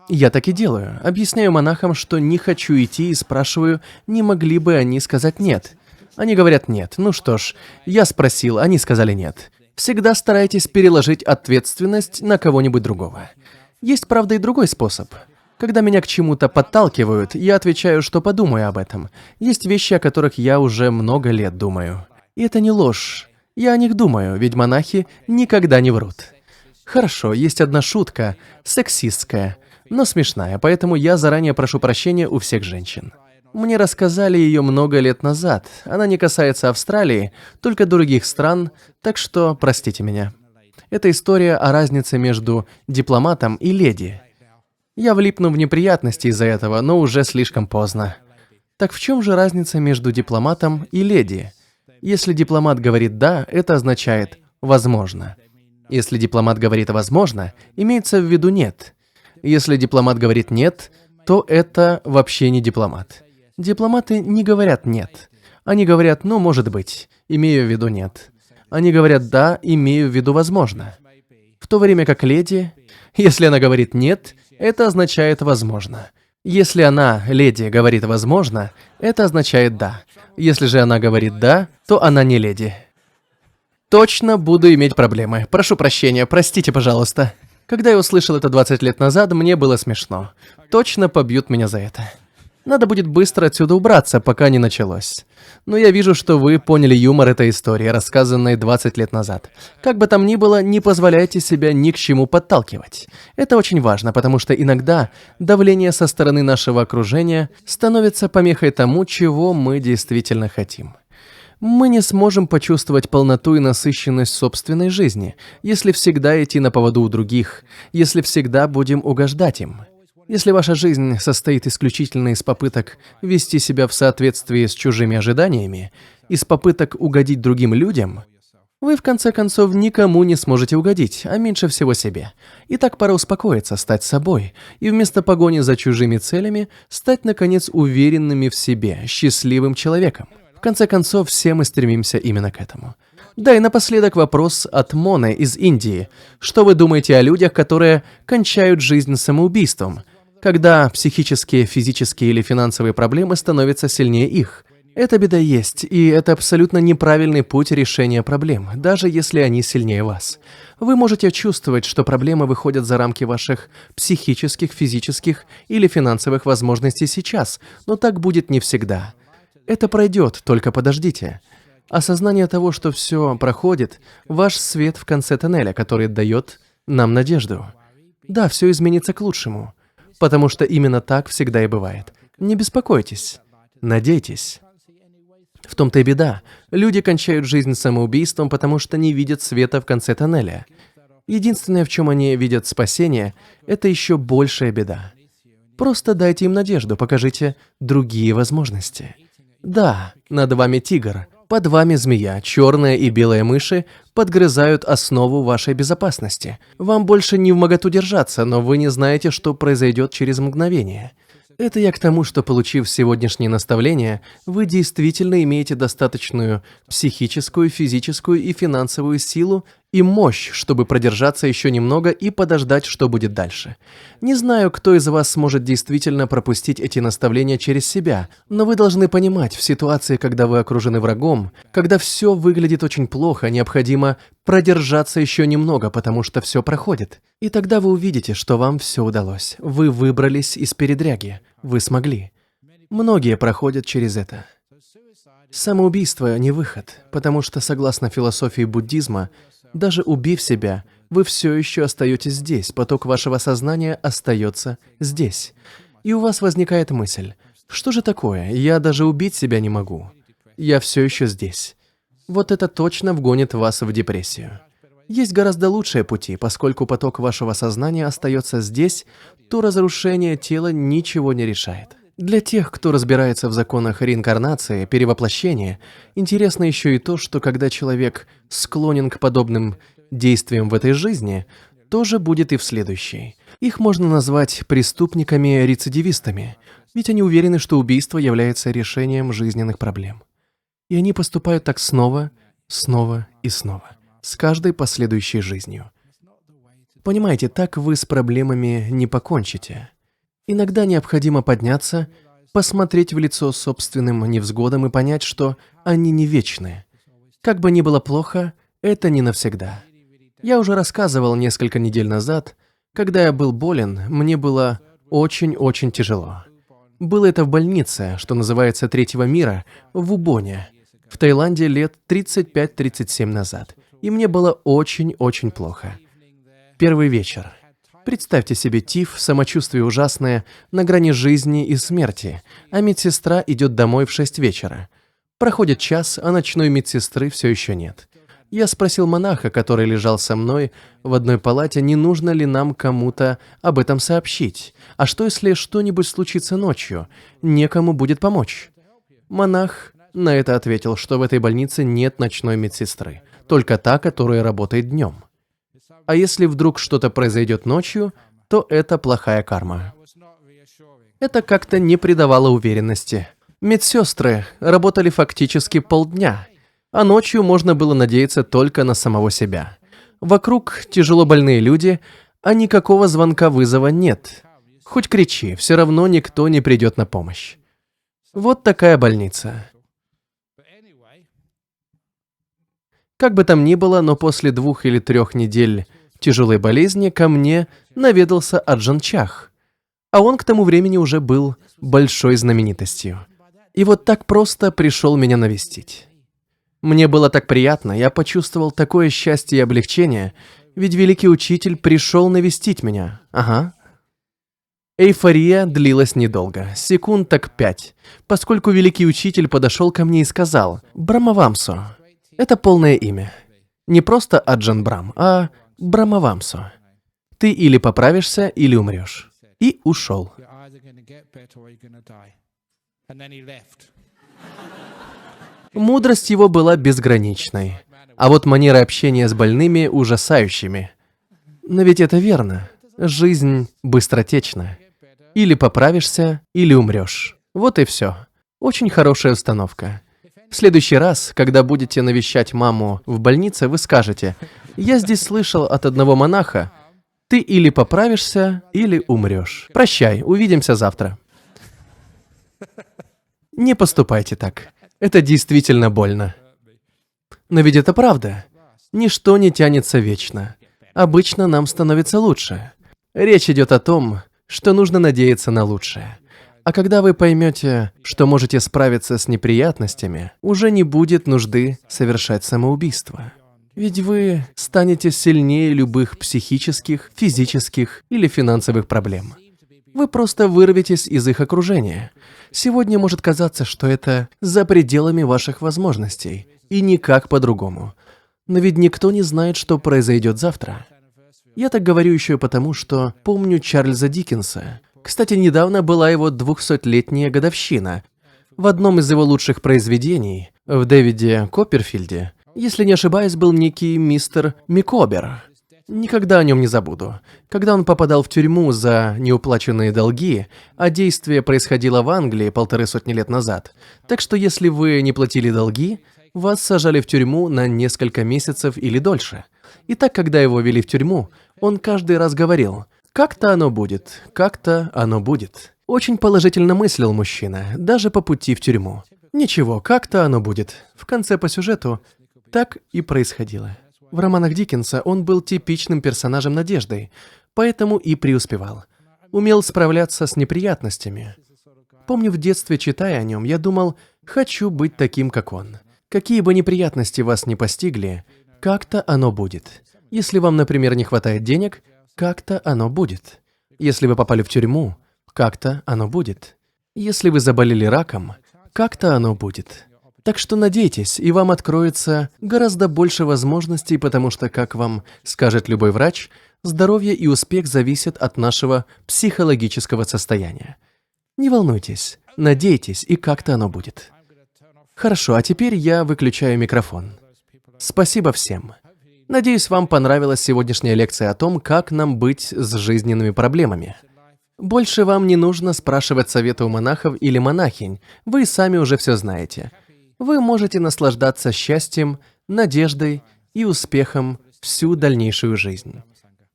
Я так и делаю. Объясняю монахам, что не хочу идти, и спрашиваю, не могли бы они сказать «нет». Они говорят «нет». Ну что ж, я спросил, они сказали «нет». Всегда старайтесь переложить ответственность на кого-нибудь другого. Есть, правда, и другой способ. Когда меня к чему-то подталкивают, я отвечаю, что подумаю об этом. Есть вещи, о которых я уже много лет думаю. И это не ложь. Я о них думаю, ведь монахи никогда не врут. Хорошо, есть одна шутка, сексистская, но смешная, поэтому я заранее прошу прощения у всех женщин. Мне рассказали ее много лет назад. Она не касается Австралии, только других стран, так что простите меня. Это история о разнице между дипломатом и леди. Я влипну в неприятности из-за этого, но уже слишком поздно. Так в чем же разница между дипломатом и леди? Если дипломат говорит «да», это означает «возможно». Если дипломат говорит «возможно», имеется в виду «нет». Если дипломат говорит «нет», то это вообще не дипломат. Дипломаты не говорят «нет». Они говорят «ну, может быть», имея в виду «нет». Они говорят «да», имея в виду «возможно». В то время как леди, если она говорит «нет», это означает «возможно». Если она, леди, говорит «возможно», это означает «да». Если же она говорит «да», то она не леди. Точно буду иметь проблемы. Прошу прощения, простите, пожалуйста. Когда я услышал это 20 лет назад, мне было смешно. Точно побьют меня за это. Надо будет быстро отсюда убраться, пока не началось. Но я вижу, что вы поняли юмор этой истории, рассказанной 20 лет назад. Как бы там ни было, не позволяйте себя ни к чему подталкивать. Это очень важно, потому что иногда давление со стороны нашего окружения становится помехой тому, чего мы действительно хотим. Мы не сможем почувствовать полноту и насыщенность собственной жизни, если всегда идти на поводу у других, если всегда будем угождать им. Если ваша жизнь состоит исключительно из попыток вести себя в соответствии с чужими ожиданиями, из попыток угодить другим людям, вы в конце концов никому не сможете угодить, а меньше всего себе. И так пора успокоиться, стать собой, и вместо погони за чужими целями стать, наконец, уверенными в себе, счастливым человеком. В конце концов, все мы стремимся именно к этому. Да, и напоследок вопрос от Моны из Индии. Что вы думаете о людях, которые кончают жизнь самоубийством, когда психические, физические или финансовые проблемы становятся сильнее их? Эта беда есть, и это абсолютно неправильный путь решения проблем, даже если они сильнее вас. Вы можете чувствовать, что проблемы выходят за рамки ваших психических, физических или финансовых возможностей сейчас, но так будет не всегда. Это пройдет, только подождите. Осознание того, что все проходит, ваш свет в конце тоннеля, который дает нам надежду. Да, все изменится к лучшему, потому что именно так всегда и бывает. Не беспокойтесь, надейтесь. В том-то и беда. Люди кончают жизнь самоубийством, потому что не видят света в конце тоннеля. Единственное, в чем они видят спасение, это еще большая беда. Просто дайте им надежду, покажите другие возможности. Да, над вами тигр, под вами змея, черная и белая мыши подгрызают основу вашей безопасности. Вам больше не вмоготу держаться, но вы не знаете, что произойдет через мгновение. Это я к тому, что, получив сегодняшние наставления, вы действительно имеете достаточную психическую, физическую и финансовую силу и мощь, чтобы продержаться еще немного и подождать, что будет дальше. Не знаю, кто из вас сможет действительно пропустить эти наставления через себя, но вы должны понимать, в ситуации, когда вы окружены врагом, когда все выглядит очень плохо, необходимо продержаться еще немного, потому что все проходит. И тогда вы увидите, что вам все удалось. Вы выбрались из передряги. Вы смогли. Многие проходят через это. Самоубийство не выход, потому что, согласно философии буддизма, Даже убив себя, вы все еще остаетесь здесь, поток вашего сознания остается здесь. И у вас возникает мысль, что же такое, я даже убить себя не могу. Я все еще здесь. Вот это точно вгонит вас в депрессию. Есть гораздо лучшие пути, поскольку поток вашего сознания остается здесь, то разрушение тела ничего не решает. Для тех, кто разбирается в законах реинкарнации, перевоплощения, интересно еще и то, что когда человек склонен к подобным действиям в этой жизни, тоже будет и в следующей. Их можно назвать преступниками-рецидивистами, ведь они уверены, что убийство является решением жизненных проблем. И они поступают так снова, снова и снова, с каждой последующей жизнью. Понимаете, так вы с проблемами не покончите. Иногда необходимо подняться, посмотреть в лицо собственным невзгодам и понять, что они не вечны. Как бы ни было плохо, это не навсегда. Я уже рассказывал несколько недель назад, когда я был болен, мне было очень-очень тяжело. Было это в больнице, что называется третьего мира, в Убоне, в Таиланде лет 35-37 назад. И мне было очень-очень плохо. Первый вечер. Представьте себе тиф, самочувствие ужасное, на грани жизни и смерти, а медсестра идет домой в 6 вечера. Проходит час, а ночной медсестры все еще нет. Я спросил монаха, который лежал со мной в одной палате, не нужно ли нам кому-то об этом сообщить. А что, если что-нибудь случится ночью? Некому будет помочь. Монах на это ответил, что в этой больнице нет ночной медсестры, только та, которая работает днем. А если вдруг что-то произойдет ночью, то это плохая карма. Это как-то не придавало уверенности. Медсестры работали фактически полдня, а ночью можно было надеяться только на самого себя. Вокруг тяжело больные люди, а никакого звонка вызова нет. Хоть кричи, все равно никто не придет на помощь. Вот такая больница. Как бы там ни было, но после 2 или 3 недель тяжелой болезни ко мне наведался Аджан Чах, а он к тому времени уже был большой знаменитостью. И вот так просто пришел меня навестить. Мне было так приятно, я почувствовал такое счастье и облегчение, ведь великий учитель пришел навестить меня. Ага. Эйфория длилась недолго, секунд так 5, поскольку великий учитель подошел ко мне и сказал: «Брамавамсо». Это полное имя. Не просто Аджан Брам, а Брамавамсо. Ты или поправишься, или умрешь. И ушел. Мудрость его была безграничной, а вот манера общения с больными ужасающими. Но ведь это верно. Жизнь быстротечна. Или поправишься, или умрешь. Вот и все. Очень хорошая установка. В следующий раз, когда будете навещать маму в больнице, вы скажете: «Я здесь слышал от одного монаха, ты или поправишься, или умрешь. Прощай, увидимся завтра». Не поступайте так. Это действительно больно. Но ведь это правда. Ничто не тянется вечно. Обычно нам становится лучше. Речь идет о том, что нужно надеяться на лучшее. А когда вы поймете, что можете справиться с неприятностями, уже не будет нужды совершать самоубийство. Ведь вы станете сильнее любых психических, физических или финансовых проблем. Вы просто вырветесь из их окружения. Сегодня может казаться, что это за пределами ваших возможностей, и никак по-другому. Но ведь никто не знает, что произойдет завтра. Я так говорю еще и потому, что помню Чарльза Диккенса. Кстати, недавно была его 200-летняя годовщина. В одном из его лучших произведений, в Дэвиде Копперфильде, если не ошибаюсь, был некий мистер Микобер. Никогда о нем не забуду. Когда он попадал в тюрьму за неуплаченные долги, а действие происходило в Англии 150 лет назад, так что если вы не платили долги, вас сажали в тюрьму на несколько месяцев или дольше. И так, когда его вели в тюрьму, он каждый раз говорил: «Как-то оно будет, как-то оно будет». Очень положительно мыслил мужчина, даже по пути в тюрьму. Ничего, как-то оно будет. В конце по сюжету так и происходило. В романах Диккенса он был типичным персонажем надежды, поэтому и преуспевал. Умел справляться с неприятностями. Помню, в детстве, читая о нем, я думал: хочу быть таким, как он. Какие бы неприятности вас ни постигли, как-то оно будет. Если вам, например, не хватает денег, как-то оно будет. Если вы попали в тюрьму, как-то оно будет. Если вы заболели раком, как-то оно будет. Так что надейтесь, и вам откроется гораздо больше возможностей, потому что, как вам скажет любой врач, здоровье и успех зависят от нашего психологического состояния. Не волнуйтесь, надейтесь, и как-то оно будет. Хорошо, а теперь я выключаю микрофон. Спасибо всем. Надеюсь, вам понравилась сегодняшняя лекция о том, как нам быть с жизненными проблемами. Больше вам не нужно спрашивать совета у монахов или монахинь, вы сами уже все знаете. Вы можете наслаждаться счастьем, надеждой и успехом всю дальнейшую жизнь.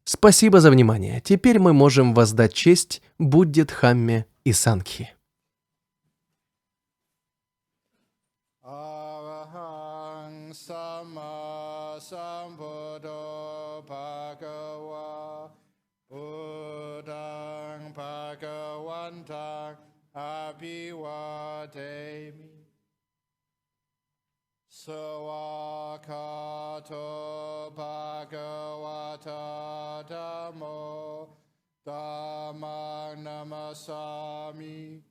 Спасибо за внимание. Теперь мы можем воздать честь Будде, Дхамме и Сангхи. Sawakato Bhagavata Dhammo Dhammang Namasami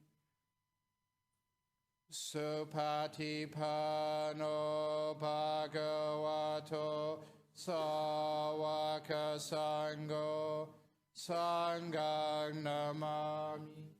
Supatipano Bhagavato Sawaka Sangho Sanghang Namami